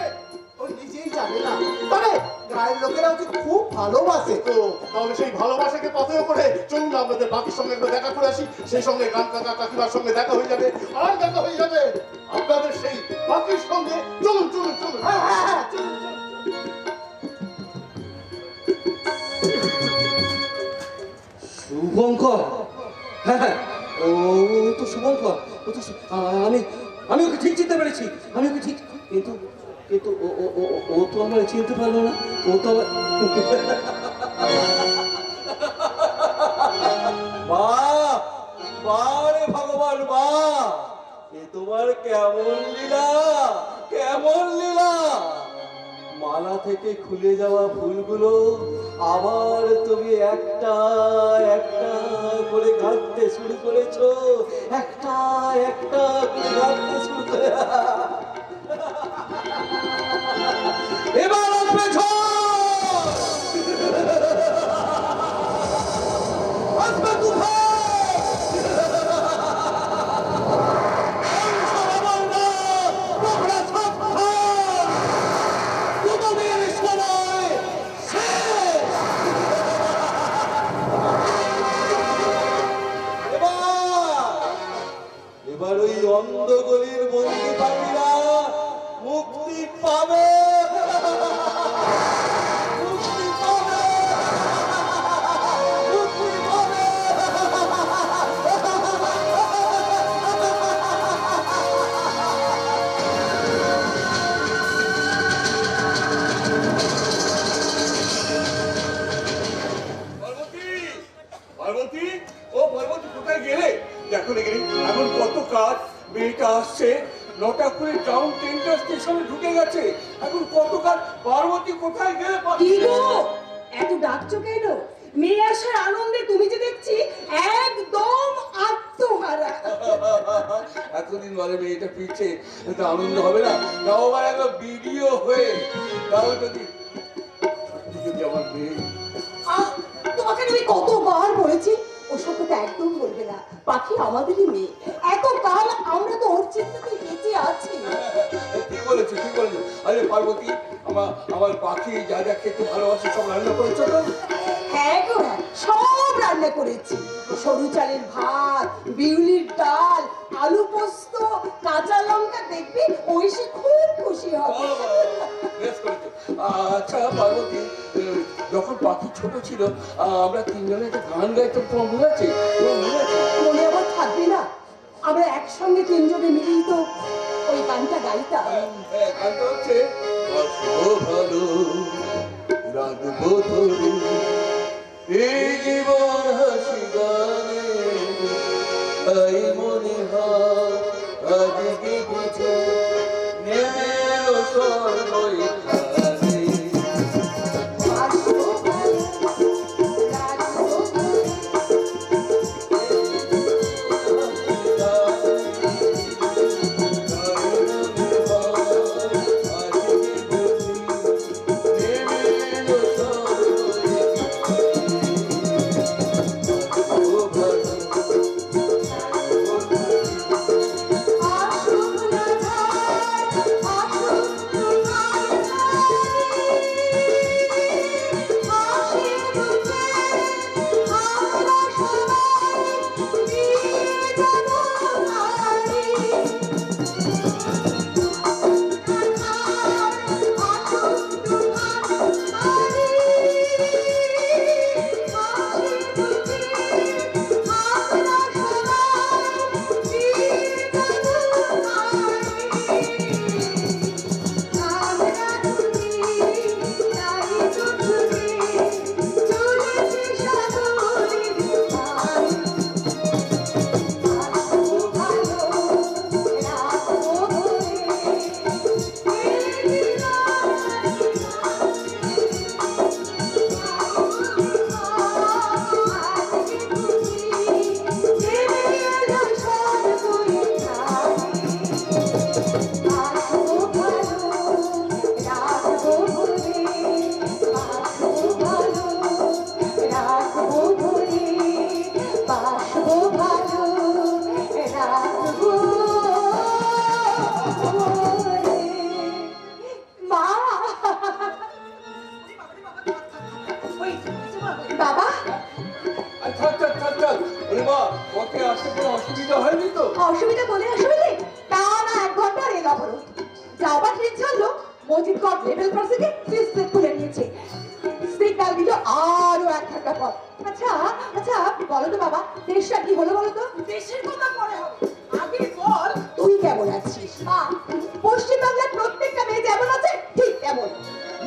ও নিজেই জানে না, তবে গায়ের লোকেরা ওকে খুব ভালোবাসে। তো তাহলে সেই ভালোবাসাকে পাথেয় করে চলুন না আপনাদের বাকির সঙ্গে একটু দেখা করে আসি। সেই সঙ্গে গান কাকা কাকিমার সঙ্গে দেখা হয়ে যাবে, আর দেখা হয়ে যাবে আপনাদের সেই বাকির সঙ্গে। চলুন। হ্যাঁ, চলুন। শুভঙ্কর, হ্যাঁ ও তো শুভঙ্কর, আমি ওকে ঠিক চিনতে পেরেছি, আমি ওকে ঠিক, কিন্তু ও তো আমার চিনতে পারলো না, ও তো রে ভগবান, এ তোমার কেমন লীলা। মালা থেকে খুলে যাওয়া ফুলগুলো আবার তুমি একটা করে গাঁথতে শুরু করেছো, একটা করে গাঁথতে শুরু করে। এবার আসবে আসবে তুফান। এবার ওই অন্ধ গলির বন্দি পাখিরা মুক্তি পাবে। পার্বতী, ও পার্বতী, কোথায় গেলে? দেখো দেখি এখন কত কাজ। মেয়েটা আসছে, 9টা করে টাউন ট্রেনটা স্টেশনে ঢুকে গেছে, এখন কত কাজ। পার্বতী কোথায় গেলে? কি গো, এত ডাকছো কেন? মেয়ে আসার আনন্দে তুমি যে দেখছি একদম আত্মহারা। এতদিন বলে মেয়েটা ফিরছে, এটা আনন্দ হবে না? তাও আবার একটা ভিডিও হয়ে, তাও যদি আমার মেয়ে। তোমাকে আমি কতবার বলেছি ওসব কথা একদম বলবে না, পাখি আমাদেরই মেয়ে। এত কাল আমরা তো ওর চিন্তাতে বেঁচে আছি। ঠিক বলেছো, ঠিক বলেছো। আরে পার্বতী, আমার পাখি যা যা খেতে ভালোবাসে সব রান্না করেছো তো? হ্যাঁ গো হ্যাঁ, সব রান্না করেছি। সরু চালের ভাত, বিউলির ডাল, আলু পোস্ত, কাঁচা লঙ্কা, দেখবি ওই সে খুব খুশি হবে। বেশ করেছো। আচ্ছা পার্বতী, যখন পাখি ছোট ছিল আমরা তিনজনে একটা গান গাইতাম, তোমার মনে আছে? তোমার মনে আছে? মনে আবার থাকবে না? আমরা একসঙ্গে তিনজনে মিলেই তো ওই গানটা গাইতাম। হ্যাঁ, গানটা হচ্ছে বাসবো ভালো রাখবো ধরে এই জীবন হাসি গানে, তাই মনে হয় আজকে বুঝে নেমে এলো সর্বই খানে। আসবো ভালো, রাখবো ভালো। বাবা, থাক থাক থাক থাক। ওরে মা, ওকে আসতে কোনো অসুবিধা হয়নি তো? অসুবিধা বলে অসুবিধে তা না, 1 ঘন্টা রেল অবরোধ। যাওয়ার ট্রেন ছাড়লো, মজিদ কট লেভেল ক্রসিংয়ে সিস্টেম খুলে নিয়েছে। সিগন্যাল দিল আরো 1 ঘন্টা পর। আচ্ছা আচ্ছা বলো তো বাবা, দেশটা কি হলো বলো তো? দেশের কথা পরে হবে, আগে বল তুই কেমন আছিস? পশ্চিমবাংলার প্রত্যেকটা মেয়ে যেমন আছে ঠিক তেমন।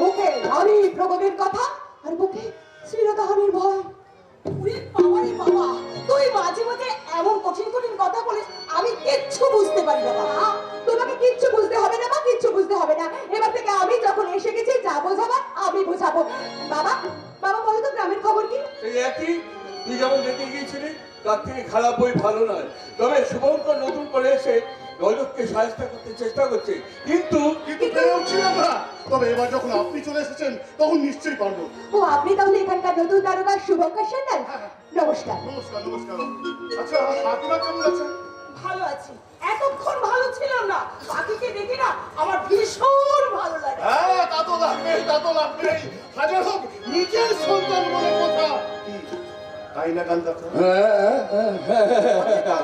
মুখে নারী প্রগতির কথা আর মুখে শ্লীলতাহানির ভয়। তুই বাবারে বাবা, তুই মাঝে মাঝে এমন কঠিন কঠিন কথা বলিস, আমি কিচ্ছু বুঝতে পারি না বাবা। তোমাকে কিচ্ছু বুঝতে হবে না, বা কিচ্ছু বুঝতে হবে না। এবার থেকে আমি যখন এসে গেছি যা বোঝাবার আমি বোঝাবো। বাবা, বাবা বলো তো গ্রামের খবর কি? সেই একই, তুই যেমন দেখে গিয়েছিলি তার থেকে খারাপ বই ভালো নয়। তবে শুভঙ্কর নতুন করে এসে রজতকে সাহায্য করতে চেষ্টা করছে, কিন্তু পেরে উঠছি আমরা। তবে এবার যখন আপনি চলে এসেছেন তখন নিশ্চয়ই পারবো। ও আপনি তাহলে এখানকার নতুন দারোগা শুভঙ্কর সান্যাল? নমস্কার। নমস্কার নমস্কার। আচ্ছা কাকিমা কেমন আছেন? ভালো আছি। এতক্ষণ ভালো ছিলাম না, পাখিকে দেখে না আমার ভীষণ ভালো লাগে। হ্যাঁ তা তো লাগবেই, তা তো লাগবেই। হাজার হোক নিজের সন্তান বলে কথা। কি তাই না কান কাকা?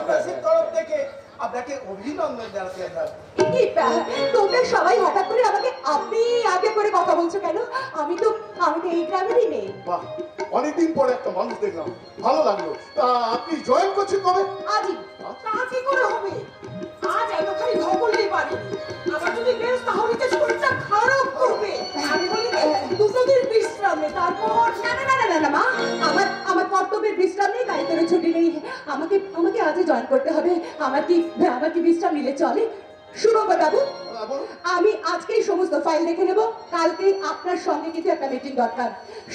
কাছে তরফ থেকে আপনাকে অভিনন্দন জানাতে তোমরা সবাই হঠাৎ করে আমাকে আপনি আগে করে কথা বলছো কেন? আমি তো এই গ্রামেরই মেয়ে। বাহ, অনেকদিন পরে একটা মানুষ দেখলাম, ভালো লাগলো। তা আপনি জয়েন করছেন কবে? আজই। তা কি করে হবে? আজ এতখানি ধকলেই পারি। আবার যদি বেশ তাহলে তো শরীরটা খারাপ করবে। আমি বলি দুদিন বিশ্রাম নে, তারপর না মা, আমার কর্তব্যের বিশ্রাম নেই, দায়িত্বের ছুটি নেই। আমাকে আজই জয়েন করতে হবে। আমার কি বিশ্রাম নিলে চলে? শুভঙ্কর বাবু, আমি আজকেই সমস্ত ফাইল দেখে নেব। কালকে আপনার সঙ্গে কিছু একটা মিটিং দরকার।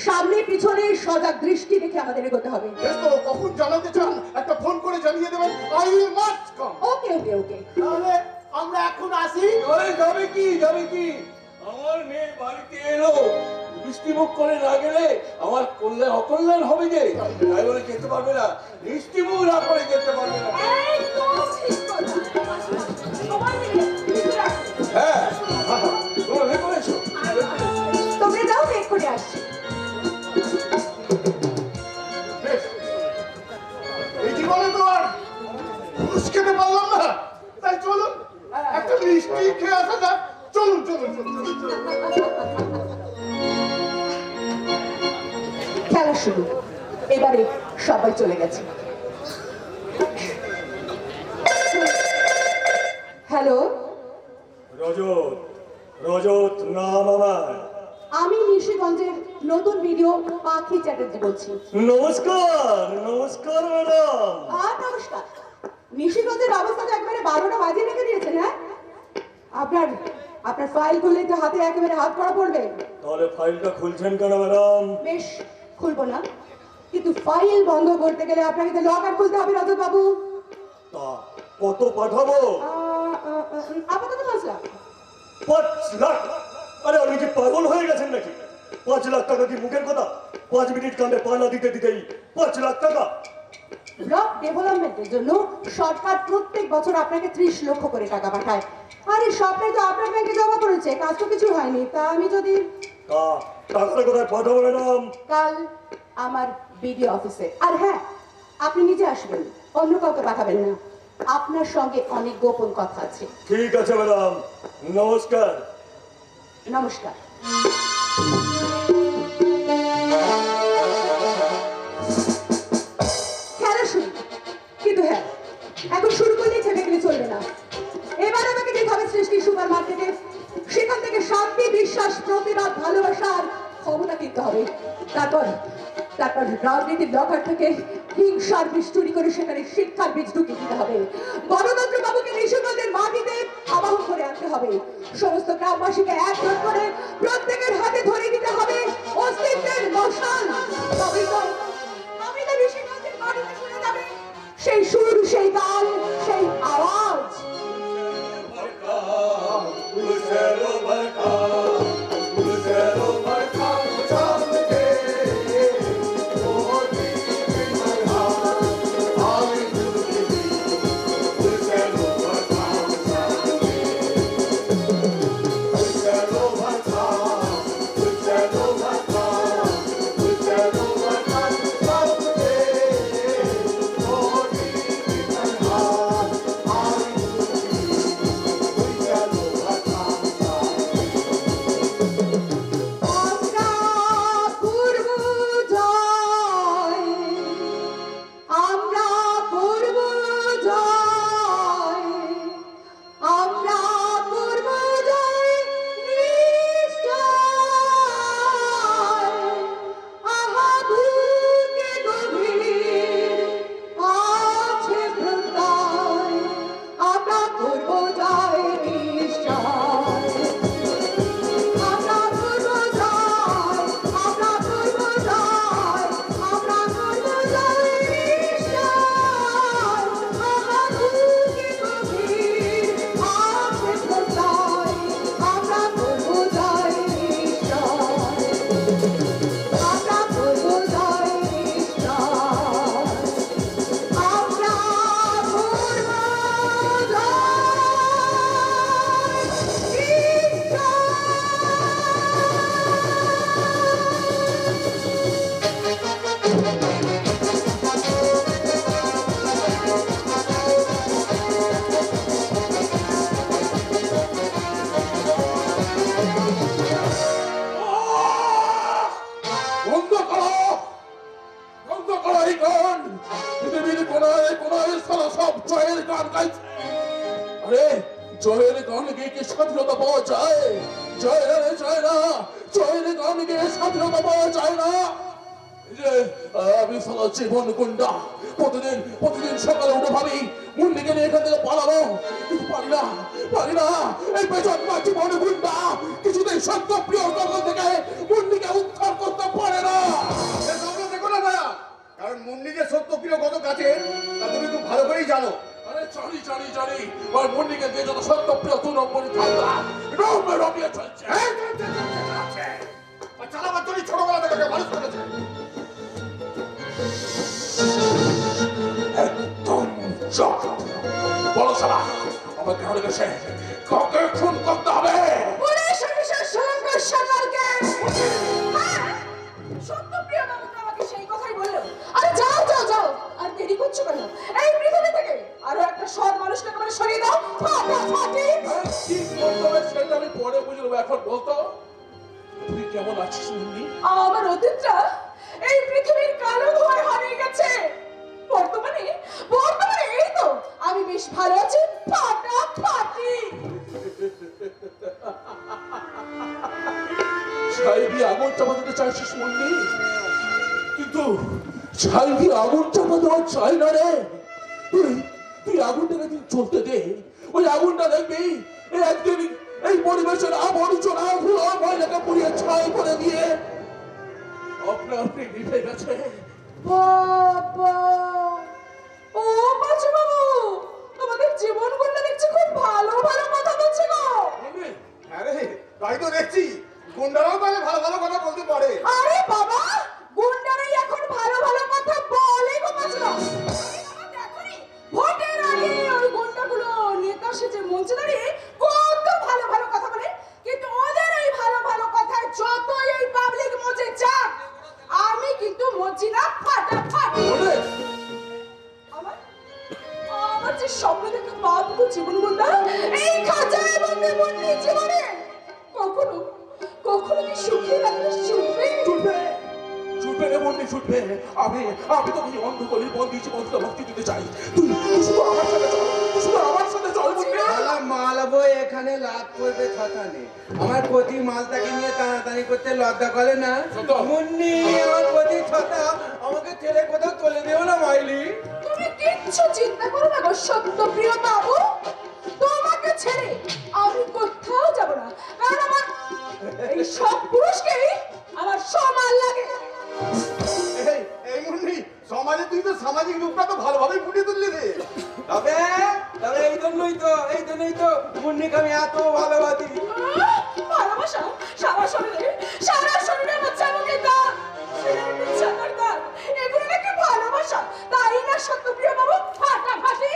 সামনে পিছনে সজাগ দৃষ্টি রেখে আমাদের এগোতে হবে। বেশ, তো কখন জানাতে চান একটা ফোন করে জানিয়ে দেবেন। I will must come. Okay okay okay. তাহলে আমরা এখন আসি। যাবে কি, যাবে কি? আমার মেয়ে বাড়িতে এলো, মিষ্টি মুখ করে না গেলে আমার কল্যাণ অকল্যাণ হবে যে, তাই বলে যেতে পারবে না, মিষ্টি মুখ না করে যেতে পারবে না। একদম ঠিক কথা। সবাই মিলে একটু রাখো। হ্যাঁ, তোমরা বের করেছো। তোমরা যাও, বের করে আসছি। বেশ, এই জীবনে তো আর ঘুষ খেতে পারলাম না, তাই চলুন একটা মিষ্টি খেয়ে আসা যাক। চলুন চলুন চলুন চলুন, চলুন। খেলা শুরু। এবারে সবাই চলে গেছে। হ্যালো, রজত, রজত নাম আমার। আমি নিশিগঞ্জের নতুন ভিডিও পাখি চ্যাটার্জি বলছি। নমস্কার, নমস্কার ম্যাডাম। নমস্কার। নিশিগঞ্জের অবস্থা তো একবারে 12টা বাজিয়ে রেখে দিয়েছেন। হ্যাঁ, আপনার আপনার ফাইল খুললে তো হাতে একেবারে হাত করা পড়বে। তাহলে ফাইলটা খুলছেন কেন ম্যাডাম? বেশ, খুলবো না, কিন্তু ফাইল বন্ধ করতে গেলে আপনাকে তো লকার খুলতে হবে রজত বাবু। তা কত পাঠাবো? আপাতত 5 লাখ। 5 লাখ? আরে আপনি কি পাগল হয়ে গেছেন নাকি? 5 লাখ টাকা কি মুখের কথা? 5 মিনিট কামে পালা দিতে দিতেই 5 লাখ টাকা? ব্লক ডেভেলপমেন্টের জন্য সরকার প্রত্যেক বছর আপনাকে 30 লক্ষ করে টাকা পাঠায়। আর এই সবটাই তো আপনার ব্যাংকে জমা করেছে, কাজ তো কিছু হয়নি। তা আমি যদি তা টাকাটা কোথায় পাঠাবো ম্যাডাম? কাল আমার বিডিও অফিসে। আর হ্যাঁ, আপনি নিজে আসবেন, অন্য কাউকে পাঠাবেন না। আপনার সঙ্গে অনেক গোপন কথা আছে। ঠিক আছে ম্যাডাম, নমস্কার। নমস্কার। খেলা শুরু, কিন্তু হ্যাঁ, এখন শুরু করলেই থেমে গেলে চলবে না। এবার আমাকে যেতে হবে সৃষ্টি সুপার মার্কেটে। সেখান থেকে শান্তি, বিশ্বাস, প্রতিবাদ, ভালোবাসার ক্ষমতা কিনতে হবে। তারপর তারপর রাজনীতির লকার থেকে হিংসার বীজ চুরি করে সেখানে শিক্ষার বীজ ঢুকিয়ে দিতে হবে। গণতন্ত্র বাবুকে নিশিগঞ্জের মাটিতে আবাহন করে আনতে হবে। সমস্ত গ্রামবাসীকে একজোট করে প্রত্যেকের হাতে ধরে দিতে হবে অস্তিত্বের মশাল। তবেই তো আমি তো নিশিগঞ্জের মাটিতে শুনে যাবে সেই সুর, সেই গান, সেই আওয়াজ। জয়ের গান গেয়ে কি স্বাধীনতা পাওয়া যায়? জয় রে জয় না, জয়ের গান গেয়ে স্বাধীনতা পাওয়া যায় না। যে আমি সারা জীবন গুন্ডা, প্রতিদিন সকালে উঠে ভাবি মুন্ডিকে নিয়ে এখান থেকে পালাবো, কিন্তু পারি না। এই বেজন জীবন গুন্ডা কিছুতেই সত্য প্রিয় জগৎ থেকে মুন্ডিকে উদ্ধার করতে পারে না। দেখো না ভাইয়া, কারণ মুন্ডি যে সত্য প্রিয় কত কাছে তা তুমি খুব ভালো করেই জানো। আরে জানি আর মুন্ডিকে দিয়ে যত সত্য প্রিয় 2 নম্বরই থাকবা রমিয়ে চলছে। আর চালাবার জন্য ছোটবেলা থেকে ওকে মানুষ করেছে। একদম চপ বলো সালা আমাকে ঘরে গেছে কাউকে খুন করতে হবে। পুলিশ অফিসার শঙ্কর সান্যালকে হ্যাঁ, সত্যপ্রিয় বাবু তো আমাকে সেই কথাই বললো। আরে যাও যাও যাও, আর দেরি করছো কেন? এই পৃথিবী থেকে আরো একটা সৎ মানুষকে তোমরা সরিয়ে দাও। ফাটাফাটি। কি করতে হবে সেটা আমি পরে বুঝে নেবো, এখন বলতো তুই কেমন আছিস মুন্নি? আমার অতীতটা এই পৃথিবীর কালো ধোঁয়ায় হারিয়ে গেছে। বর্তমানে বর্তমানে এই তো আমি বেশ ভালো আছি। ফাটাফাটি। ছাইবি আগুন চাপা দিতে চাইছিস মুন্নি, কিন্তু ছাইবি আগুন চাপা দেওয়া চাই না রে। তুই তুই আগুনটাকে তুই চলতে দে, ওই আগুনটা দেখবি এই একদিন এই পরিবেশের আবর্জনা ধুলো ময়লাকে পুড়িয়ে ছাই করে দিয়ে আপনা আপনি নিভে গেছে। বাবা, ও বাচ্চা বাবু, তোমাদের জীবন গুলো দেখছি খুব ভালো ভালো কথা বলছে গো। মুন্নি, আরে তাই তো দেখছি, গুন্ডারাও তাহলে ভালো ভালো কথা বলতে পারে। আরে বাবা, গুন্ডারাই এখন ভালো ভালো কথা বলে গো বাচ্চা। দেখোনি ভোটের আগে ওই গুন্ডাগুলো নেতা সেজে মঞ্চে দাঁড়িয়ে কত ভালো ভালো কথা বলে, কিন্তু ওদের এই ভালো ভালো কথায় যতই এই পাবলিক মজে যাক, আমি কিন্তু মজি না। ফাটাফাটি। মুন্নি, আমার আমার যে স্বপ্ন দেখে বাবু জীবন গুন্ডা এই খাঁচায় বন্দি বন্দি জীবনে কখনো কখনো কি সুখী লাগলে সুখী ছুটবে ছুটবে রে মুন্নি, ছুটবে। আমি আমি তোকে এই অন্ধকারে বন্দি জীবনটা মুক্তি দিতে চাই। তুই তুই শুধু আমার সাথে চল, তুই শুধু আমার সাথে চল মুন্নি। শালা মালবো এখানে লাভ করবে কথা নেই। আমার প্রতি মালটাকে নিয়ে টানাটানি করতে লজ্জা করে না? সত্য। মুন্নি আমার প্রতি ছটা আমাকে ছেড়ে কোথাও চলে দেও না মাইলি। তুমি কিচ্ছু চিন্তা করো না গো সত্যপ্রিয় বাবু, তোমাকে ছেড়ে আমি কোথাও যাব না, কারণ আমার এই সব পুরুষকেই আমার সমান লাগে। এই এই মুন্নি, সমাজে তুই তো সামাজিক রূপটা তো ভালোভাবেই ফুটিয়ে তুললি রে। তবে তবে এই জন্যই তো মুন্নিকে আমি এত ভালোবাসি। ভালোবাসা সারা শরীরে আমার চামকে দাগ, সিগারেটের চাকার দাগ, এগুলো নাকি ভালোবাসা? তাই না সত্যপ্রিয় বাবু? ফাটাফাটি।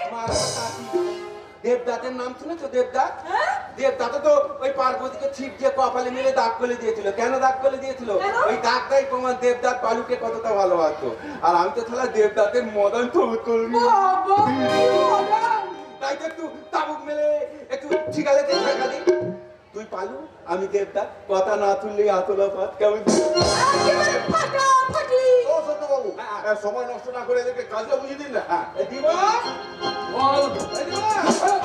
দেবদাতের নাম শুনেছো? দেবদাত হ্যাঁ? দেবদাত তো ওই পার্বতীকে ছিপ দিয়ে কপালে মেরে দাগ করে দিয়েছিল। কেন দাগ করে দিয়েছিল? কেন? ওই দাগটাই প্রমাণ দেবদাত বালুকে কতটা ভালোবাসতো। আর আমি তো থালা দেবদাতের মদন তরুণ। বাবা, কি মডার্ন। তাই তো একটু তাবুক মেলে একটু ঠিকালেতে থাকা দিই। তুই পালু, আমি দেবদাত, কথা না তুললেই আতলা পাত। কেমন? একেবারে ফাটাফাটি। ও সত্যবাবু, সময় নষ্ট না করে এদেরকে কাজটা বুঝিয়ে দিন না। হ্যাঁ দিবা বল এই দিবা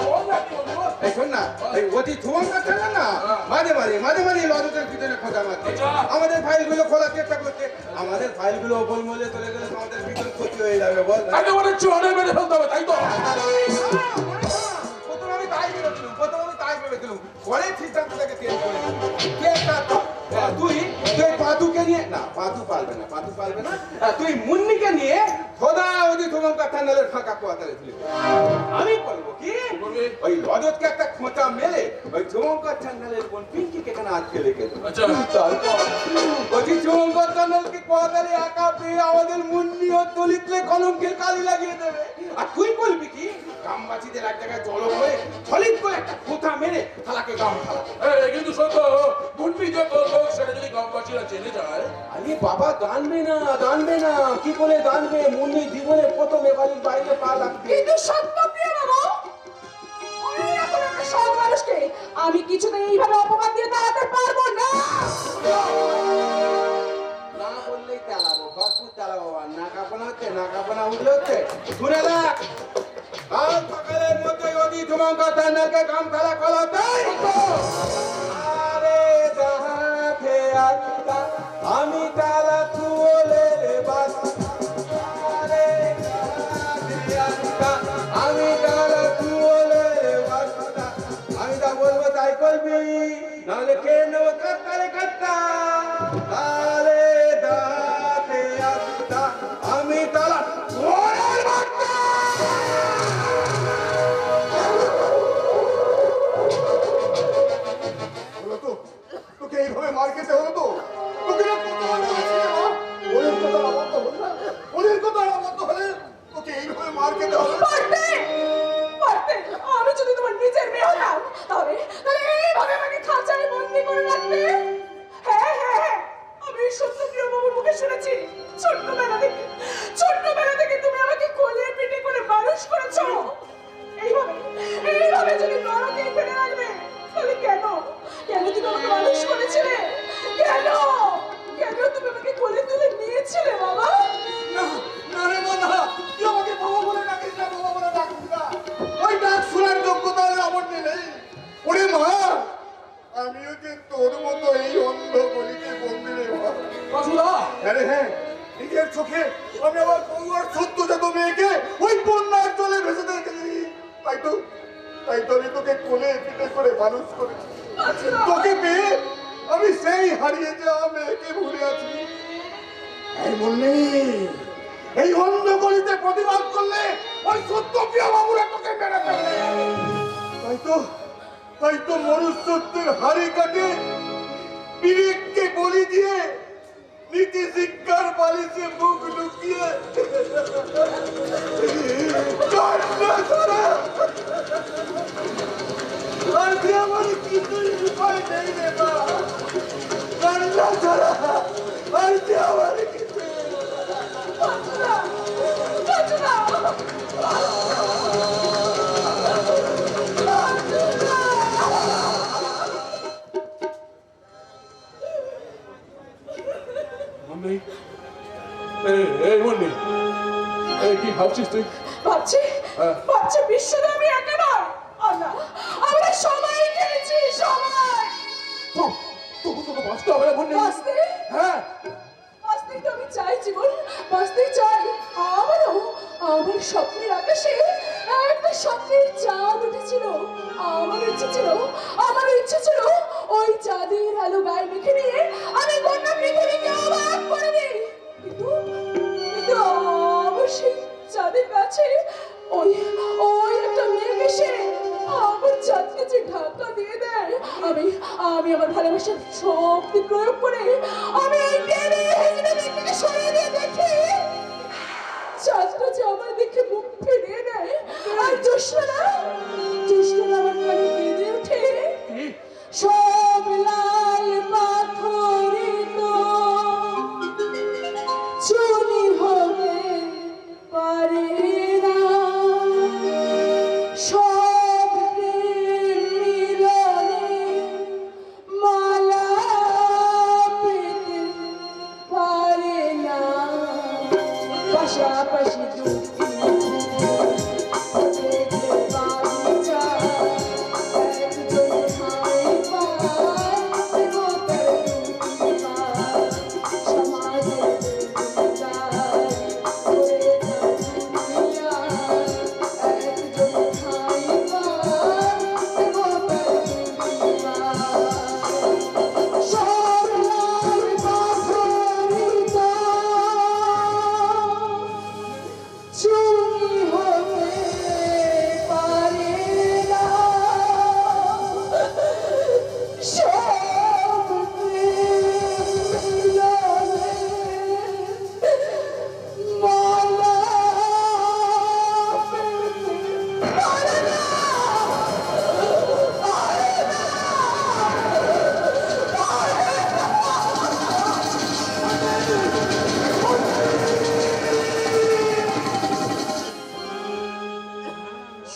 বল না কি বলবো? এই শোন না, এই অতি ধুমঙ্কা ছেলে না মাঝে মাঝে লজকের ভিতরে খোঁজা মারছে। আমাদের ফাইলগুলো খোলার চেষ্টা করছে। আমাদের ফাইলগুলো ওপর মলে চলে গেলে তো আমাদের ভিতর ক্ষতি হয়ে যাবে। বল একেবারে চড়ে মেরে ফেলতে হবে, তাই তো? প্রথমে আমি তাই ভেবেছিলাম, পরে সিদ্ধান্ত থেকে চেঞ্জ করে তুই পাতুকে নিয়ে না, পাতু পারবে না। তুই মুন্নিকে নিয়ে খোদা ওই ধুমঙ্কা থানালের ফাঁকা কোয়াতারে তুলে আমি বলবো কি ওই লজতকে একটা খোঁচা মেলে ওই ধুমঙ্কা থানালের বোন পিঙ্কিকে এখানে আটকে রেখে দেবো। আচ্ছা। তারপর ওই ধুমঙ্কা থানালকে কোয়াতারে একা পেয়ে আমাদের মুন্নি ও দলিতলে কলঙ্কের কালি লাগিয়ে দেবে। আর তুই বলবি কি গ্রামবাসীদের এক জায়গায় জড়ো করে ছলিত করে একটা খোঁচা মেরে থালাকে গাম ফালাবে। এই কিন্তু সত্য মুন্নি যে করলো সেটা যদি গ্রামবাসীরা জেনে যায়। আরে বাবা, জানবে না কি করে জানবে? মুন্নি জীবনে প্রথমে বাড়ির বাইরে পা রাখবে। কিন্তু সত্যপ্রিয় বাবু, ওই রকম একটা সৎ মানুষকে আমি কিছুতেই এইভাবে অপমান দিয়ে দাঁড়াতে পারবো না। না বললেই চালাবো, ভরপুর চালাবো। আর নাকাপনা উঠলে হচ্ছে শুনে রাখ, কাল সকালের মধ্যে যদি ধুমঙ্কা থানাকে গাম খেলা কলাতে আরে যাহাতে আত্মা আমি তালা তুলে বাস। আরে যাহাতে আত্মা আমি তালা তুলে বাস। আমি যা বলবো তাই করবি, নাহলে কে নেবো কাট্টা। আরে যাহাতে আত্মা আমি তালা তুলে বাস। পারতে পারতে আমি যদি তোমার নিজের মেয়ে হতাম তাহলে তাহলে এইভাবে আমাকে খাঁচায় বন্দি করে রাখবে। হ্যাঁ হ্যাঁ হ্যাঁ, আমি সত্যপ্রিয় বাবুর মুখে শুনেছি ছোট্টবেলা থেকে তুমি আমাকে কোলে পিঠে করে মানুষ করেছো। এইভাবে এইভাবে যদি নরকে ফেলে রাখবে তাহলে কেন কেন তুমি আমাকে মানুষ করেছিলে? কেন কেন তুমি আমাকে কোলে তুলে নিয়েছিলে বাবা? না রে বাবা, তুই আমাকে বাবা বলে ডাকিস না, বাবা বলে ডাকিস না। ওই ডাক শোনার যোগ্যতা আমার নেই। ওরে মা, আমিও যে তোর মতো এই অন্ধ গলিতে বন্দি রে মা। বাসুদা, আরে হ্যাঁ, নিজের চোখে আমি আমার বউয়ার সদ্যজাত মেয়েকে ওই বন্যার জলে ভেসে দেখেছি। তাই তো আমি তোকে কোলে পিঠে করে মানুষ করেছি। তোকে পেয়ে আমি সেই হারিয়ে যাওয়া মেয়েকে ভুলে আছি। এই বললি এই অন্ধ গলিতে প্রতিবাদ করলে ওই সত্যপ্রিয় বাবুরা তোকে মেরে ফেলবে। তাই তো মনুষ্যত্বের হাড়ি কাটে বিবেককে বলি দিয়ে নীতি শিক্ষার বালিশে মুখ লুকিয়ে আমার কিছুই উপায় নেই রে মা, কান্না ছাড়া আর যে আমার কিছু মুন্নি, এই মুন্নি, এই কি ভাবছিস তুই? ভাবছি হ্যাঁ। ভাবছি বিশ্বদা আমি একা নয়, না আমরা সবাই খেয়েছি সবাই। তবু তোকে বাঁচতে হবে না মুন্নি। বাঁচতে হ্যাঁ, বাঁচতেই তো আমি চাই জীবন, বাঁচতেই চাই। আমার স্বপ্নের আকাশে একটা স্বপ্নের চাঁদ উঠেছিল। আমার ইচ্ছে ছিল ওই চাঁদের আলো গায়ে মেখে নিয়ে আমি গোটা পৃথিবীকে অবাক করে দিই। কিন্তু আমার সেই চাঁদের কাছে ওই একটা মেঘ এসে আমার চাঁদকে যে ঢাকা দিয়ে দেয়। আমি আমার ভালোবাসার শক্তি প্রয়োগ করে আমি এই টেনে হেঁচড়ে মেঘটাকে সরিয়ে দিয়ে দেখি চাঁদটা যে আমার দেখে মুখ ফিরিয়ে দেয়। আর জ্যোৎস্না আমার কানে বেঁধে ওঠে, সব লাল পাথরিত চুনি হতে পারে না, সব প্রেম মিলনে মালা পেতে পারে না। পাশাপাশি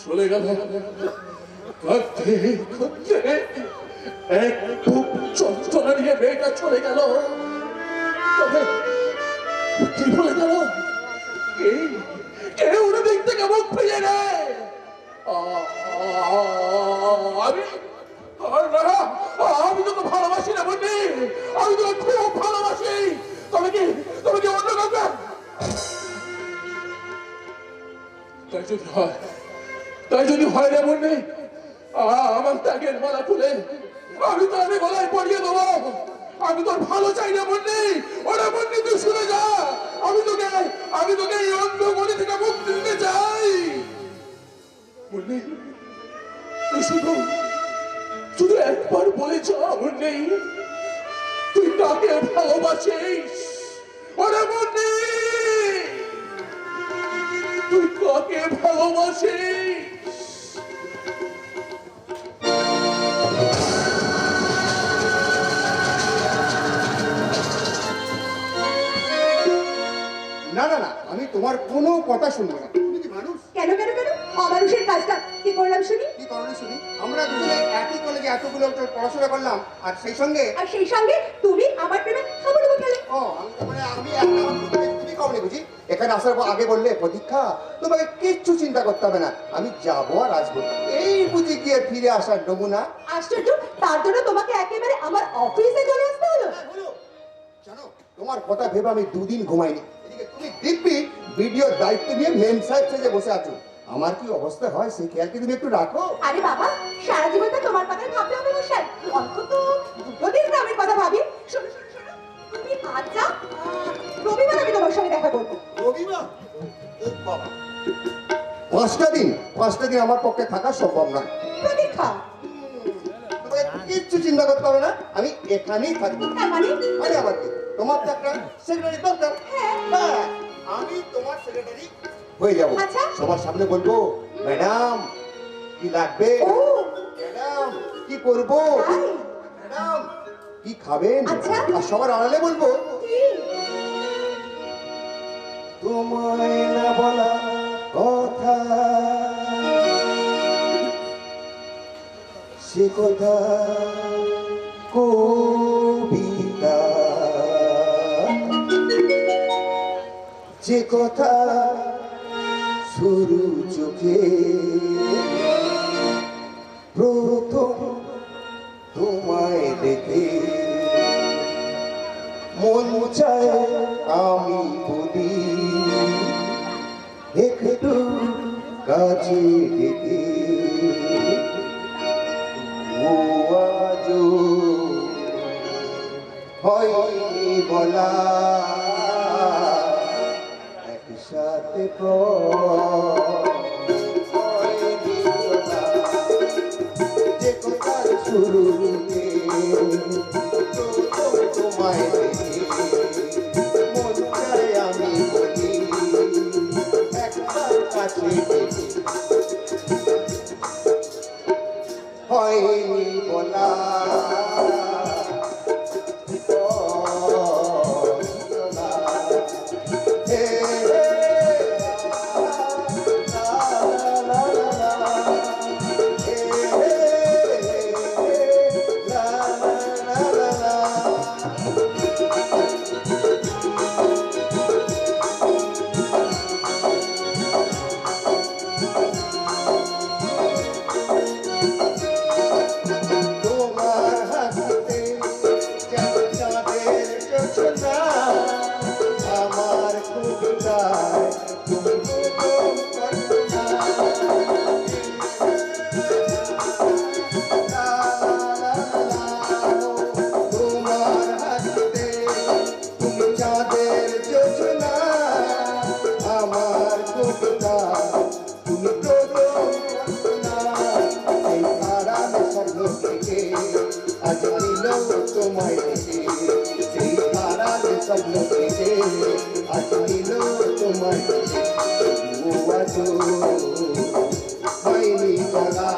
চলে গেল করতে করতে এক বুক যন্ত্রণা নিয়ে মেয়েটা চলে গেল। তবে কি বলে গেল? কে ওর দিক থেকে মুখ ফিরে নেয়? আমি তোকে ভালোবাসি না বন্ধু, আমি তোকে খুব ভালোবাসি। তবে কি অন্য কাউকে? তাই যদি হয় রে বন্ধু, আমার ত্যাগের মালা খুলে আমি তো আমি গলায় পড়িয়ে দেবো। আমি তোর ভালো চাই না বন্ধু, ওরা বন্ধু তুই শুনে যা। আমি তোকে এই অন্ধ গলি থেকে মুক্তি দিতে চাই বন্ধু। তুই শুধু একবার বলে যা বন্ধু, তুই কাকে ভালোবাসিস। ওরা বন্ধু তুই কাকে ভালোবাসি। না না না, আমি তোমার কোনো কথা শুনবো না। তুমি কি মানুষ? কেন কেন কেন অমানুষের কাজটা কি করলাম শুনি? কি কারণে শুনি? আমরা দুজনে একই কলেজে এতগুলো বছর পড়াশোনা করলাম, আর সেই সঙ্গে আর সেই সঙ্গে তুমি আমার প্রেমে হাবুডুবু খেলে। ও আমি তো মানে আমি একটা তুমি কমনে বুঝি। এখানে আসার পর আগে বললে প্রতীক্ষা তোমাকে কিচ্ছু চিন্তা করতে হবে না, আমি যাবো আর আসবো, এই বুঝি গিয়ে ফিরে আসার নমুনা। আশ্চর্য, তার জন্য তোমাকে একেবারে আমার অফিসে চলে আসতে হলো। জানো তোমার কথা ভেবে আমি দুদিন ঘুমাইনি। এদিকে তুমি দিব্যি ভিডিওর দায়িত্ব নিয়ে মেম সাহেব সেজে বসে আছো, আমার কি অবস্থা হয় সেই খেয়াল কি তুমি একটু রাখো? আরে বাবা, সারা জীবন তো তোমার কথাই ভাবতে হবে মশাই, অন্তত দুটো দিন গ্রামের কথা ভাবি। শোনো শোনো শোনো, তুমি আজ যাও, রবিবার আমি তোমার সঙ্গে দেখা করবো। রবিবার? ও বাবা, 5টা দিন আমার পক্ষে থাকা সম্ভব না। প্রতীক্ষা, তোমাকে কিচ্ছু চিন্তা করতে হবে না, আমি এখানেই থাকবো। তার মানে আরে আবার কি, তোমার তো একটা সেক্রেটারি দরকার। হ্যাঁ, আমি তোমার সেক্রেটারি হয়ে যাব। আচ্ছা। সবার সামনে বলবো, ম্যাডাম কি লাগবে, ও ম্যাডাম কি করবো, তাই? ম্যাডাম কি খাবেন, আচ্ছা। আর সবার আড়ালে বলবো কি? তোমায় না বলা কথা, সে কথা কবিতা, যে কথা শুরু চোখে প্রথম তোমায় দেখে মন চায় আমি বলি একটু কাছে ডেকে, ও আজও হয়নি বলা, একসাথে হয়নি বলা, যে কথা শুরুতে তোমায় দেখে মন চায় আমি বলি একবার কাছে ডেকে, হয়নি বলা। তোমার হাসতে যেন চাঁদের জোছনা, আমার কবিতায় তুমি প্রথম কল্পনা। তোমার হাসতে তুমি চাঁদের জোছনা, আমার কবিতায় তুমি প্রথম কল্পনা। এই আরামে স্বপ্ন থেকে আজ নিল তোমায় দেখে, সেই আরামে স্বপ্ন থেকে আজ নিল তোমায় দেখে, ও আজও হয়নি বলা।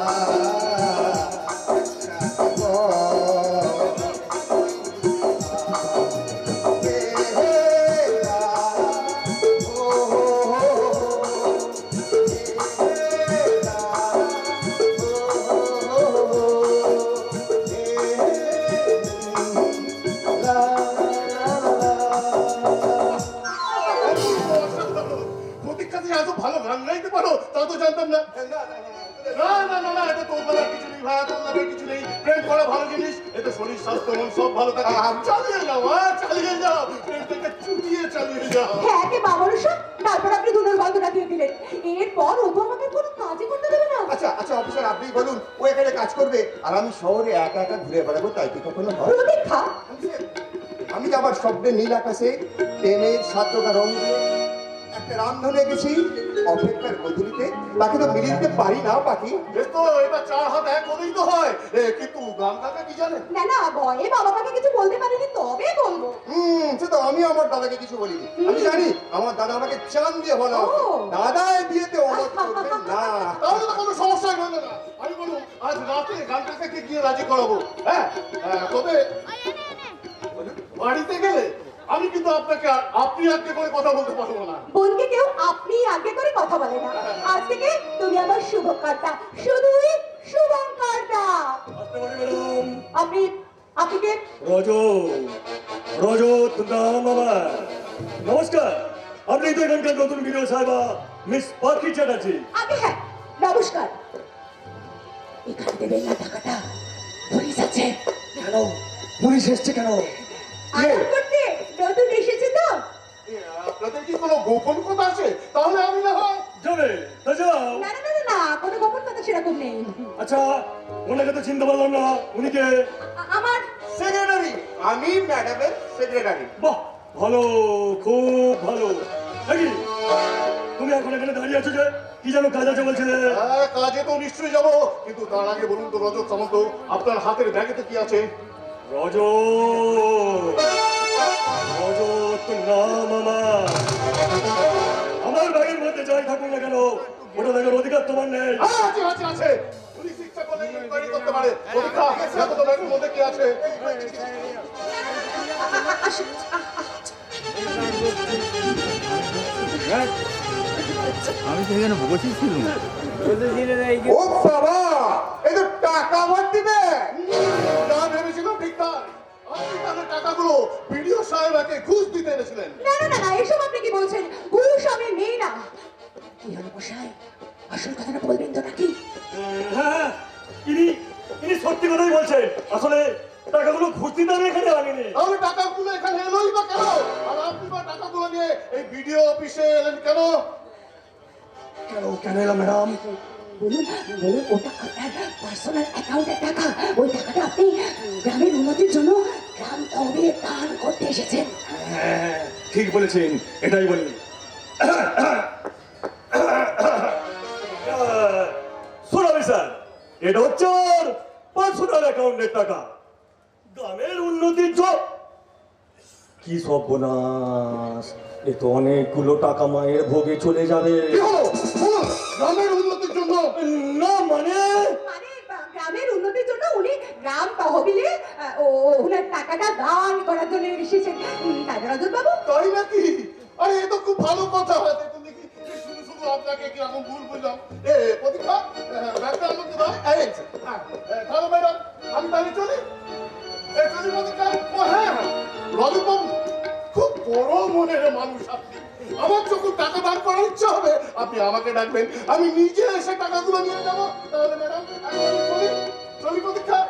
প্রতীক্ষা যে এত ভালো গান গাইতে পারো তা তো জানতাম না। না না না না, এটা তোর বেলার কিছু নেই ভাইয়া, তোর বেলার কিছু নেই। প্রেম করা ভালো জিনিস, এতে শরীর স্বাস্থ্য মন সব ভালো থাকে। চালিয়ে যাও, চালিয়ে যাও, প্রেমটাকে চুটিয়ে চালিয়ে যাও। হ্যাঁ কে বাবানুষা, তারপর আপনি দুটোর গল্পটা দিয়ে দিলেন, এরপর ও তো আমাকে কোনো কাজই করতে দেবে না। আচ্ছা আচ্ছা অফিসার, আপনি বলুন, ও এখানে কাজ করবে আর আমি শহরে একা একা ঘুরে বেড়াবো, তাই কি কখনো হয়? প্রতীক্ষা, আমি আমার স্বপ্নে নীল আকাশে প্রেমের সাতটা রঙ দিয়ে একটা রামধনু এঁকেছি, অপেক্ষার গধূলিতে তাকে তো মিলিয়ে দিতে পারি না পাখি। বেশ তো, এটা 4 হাত 1 হলেই তো হয়। কিন্তু গান কাকা কি জানেন? না না, ভয়ে বাবা মাকে কিছু বলতে পারিনি, তবে বলবো। সে তো আমি আমার দাদাকে কিছু বলিনি। আমি জানি আমার দাদা আমাকে চান দিয়ে বলা ও। দাদা এই বিয়েতে অবাক করবেন না। তাহলে তো কোনো সমস্যাই হলো না। আমি বলুন আজ রাতে গান কাকাকে গিয়ে রাজি করাবো। হ্যাঁ, তবে বাড়িতে গেলে আমি কিন্তু আপনাকে আপনি আজকে করে কথা বলতে পারবো না। বোনকে কেউ আপনি আগে করে কথা বলে না। আজ থেকে তুমি আমার শুভকর্তা, শুধুই শুভকর্তা। আসতে পারি ম্যাডাম। আপনি আপনি কে? রজত নাম আমার। নমস্কার, আপনি তো এখানকার নতুন ভিডিও সাহেবা মিস পাখি চ্যাটার্জি। আগে হ্যাঁ, নমস্কার। এখানে দেবেন না টাকাটা, পুলিশ আছে। কেন পুলিশ এসছে কেন? আদর করতে নতুন এসেছে তো। আপনাদের কি কোনো গোপন কথা আছে? তাহলে আমি না হয় যাবে তা যাও। না না না না, না কোনো গোপন কথা সেরকম নেই। আচ্ছা, ওনাকে তো চিনতে পারলাম না, উনি কে? আমার সেক্রেটারি, আমি ম্যাডামের সেক্রেটারি। বাহ, ভালো, খুব ভালো। নাকি তুমি এখন এখানে দাঁড়িয়ে আছো যে? কি যেন কাজ আছে বলছিলে? কাজে তো নিশ্চয়ই যাবো, কিন্তু তার আগে বলুন তো রজত সামন্ত, আপনার হাতের ব্যাগেতে কি আছে? রজত নাম আমার। আমার ব্যাগের মধ্যে যাই থাকুন না কেন, ওটা দেখার অধিকার তোমার নেই। আছে আছে আছে, পুলিশ ইচ্ছা করলে ইনকোয়ারি করতে পারে। পরীক্ষা, দেখো তো ব্যাগের মধ্যে কি আছে। ও বাবা, এই তো টাকা ভর্তি ব্যাগ। যা ভেবেছিলাম ঠিক তাই। আপনি তাহলে টাকাগুলো বিডিও সাহেবকে ঘুষ দিতে এনেছিলেন। না না না না, এসব আপনি কি বলছেন? ঘুষ আমি নেই না। কি হলো মশাই, আসল কথাটা বলবেন তো নাকি? হ্যাঁ, ইনি সত্যি কথাই বলছেন। আসলে টাকাগুলো ঘুষ দিতে আমি এখানে আনিনি। তাহলে টাকাগুলো এখানে এলোই বা কেন? আর আপনি বা টাকাগুলো নিয়ে এই বিডিও অফিসে এলেন কেন? কেন এলাম ম্যাডাম? বলুন বলুন, ওটা আপনার পার্সোনাল অ্যাকাউন্টের টাকা। ওই টাকাটা আপনি গ্রামের উন্নতির জন্য গ্রাম তহবিলে দান করতে এসেছেন। হ্যাঁ, ঠিক বলেছেন, এটাই বলি। শোনাবি স্যার, এটা হচ্ছে ওর পার্সোনাল অ্যাকাউন্টের টাকা, গ্রামের উন্নতির জন্য। কি সর্বনাশ, এ তো অনেকগুলো টাকা মায়ের ভোগে চলে যাবে। কি হলো? বলুন, গ্রামের উন্নতির জন্য। না মানে মানে গ্রামের উন্নতির জন্য উনি গ্রাম তহবিলে ওনার টাকাটা দান করার জন্য এসেছেন, তাই না রজত বাবু? তাই নাকি? আরে এ তো খুব ভালো কথা। দেখুন দেখি, শুধু শুধু আপনাকে কি রকম ভুল বুঝলাম। প্রতীক্ষা, ব্যাগটা আমাকে দাও। তাহলে ম্যাডাম, আমি তাহলে চলি। চলি প্রতীক্ষা। ও হ্যাঁ, রজত বাবু খুব বড় মনের মানুষ আপনি। আমার যখন টাকা দান করার ইচ্ছা হবে, আপনি আমাকে ডাকবেন, আমি নিজে এসে টাকাগুলো নিয়ে যাবো। তাহলে ম্যাডাম, আমি চলি। চলি প্রতীক্ষা।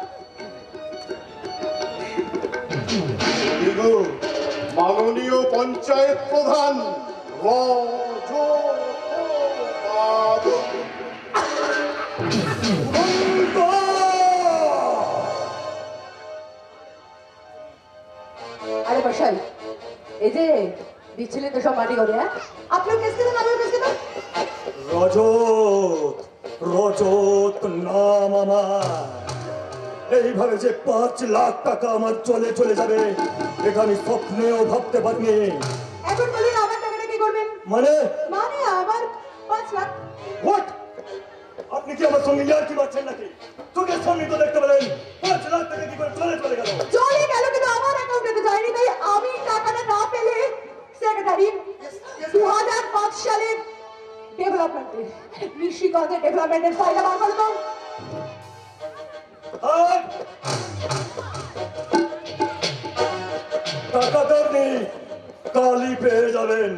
মাননীয় পঞ্চায়েত প্রধান আরে মশাই, এই যে দিচ্ছিলেন তো সব মাটি করে, হ্যাঁ? আপনিও কেসকে দেন, আমিও কেসকে দেন। রজত নাম আমার। এইভাবে যে 5 লাখ টাকা আমার চলে যাবে, এটা আমি স্বপ্নেও ভাবতে পারিনি। এখন বলুন আমার টাকাটা কি করবেন? মানে মানে আমার 5 লাখ। হোয়াট? আপনি কি আমার সঙ্গে ইয়ার্কি মারছেন নাকি? চোখের সামনে তো দেখতে পেলেন 5 লাখ টাকা কি করে চলে গেল। চলে গেল, কিন্তু আমার অ্যাকাউন্টে তো যায়নি, তাই আমি টাকাটা না পেলে সেক্রেটারি 2005 সালে ডেভেলপমেন্টে, ঋষিগঞ্জের ডেভেলপমেন্টের ফাইলটা বার করে দাও। আর টাকা তো আপনি কালই পেয়ে যাবেন।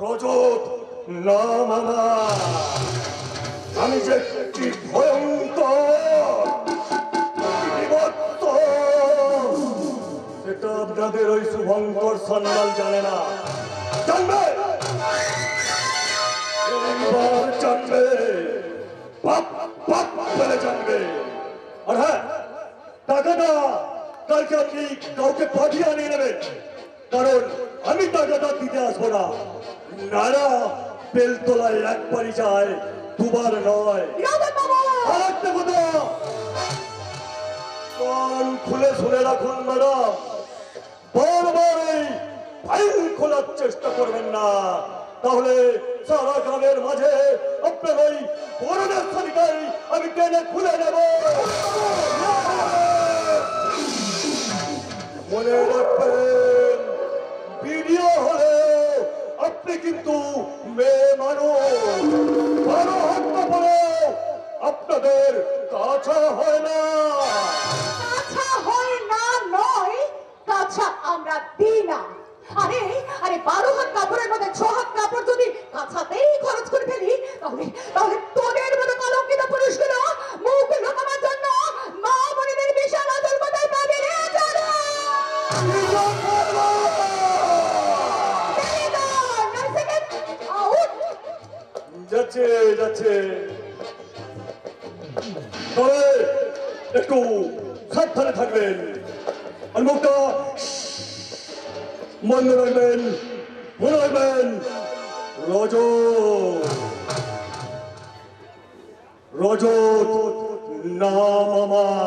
রজত নাম আমার। আমি যে কি ভয়ঙ্কর বিভক্ত, সেটা আপনাদের ওই শুভঙ্কর সান্যাল জানে না। জানবে, এইবার জানবে, পাপ পাপ বলে জানবে। আর হ্যাঁ, টাকাটা কালকে আপনি কাউকে পাঠিয়ে আনিয়ে নেবেন, কারণ আমি টাকাটা দিতে আসবো না। বেলতলায় একবারই যায়, দুবার নয়। রাজা বাবু আর একটা কথা, কান খুলে শুনে রাখুন ম্যাডাম, বারবার এই ফাইল খোলার চেষ্টা করবেন না, তাহলে সারা গ্রামের মাঝে আপনার ওই করোনার তালিকায় আমি টেনে খুলে নেব। মনে রাখবেন, ভিডিও হলে আপনি কিন্তু মেয়ে মানুষ, 12 হাত পরে আপনাদের কাছা হয় না। কাছা হয় না নয়, কাছা আমরা দিই না। আরে আরে 12 হাত কাপড়ের মধ্যে 6 হাত কাপড় যদি কাছাতেই খরচ করে ফেলি, তাহলে তাহলে তোদের মতো কলঙ্কিত পুরুষগুলো মুখ লুকানোর জন্য মা বোনেদের বিশাল আদর কোথায় পাবে রে জানো? যাচ্ছে যাচ্ছে, তবে একটু সাবধানে থাকবেন, আর মুখটা বন্ধ রাখবেন। মনে রাখবেন, রজত নাম আমার।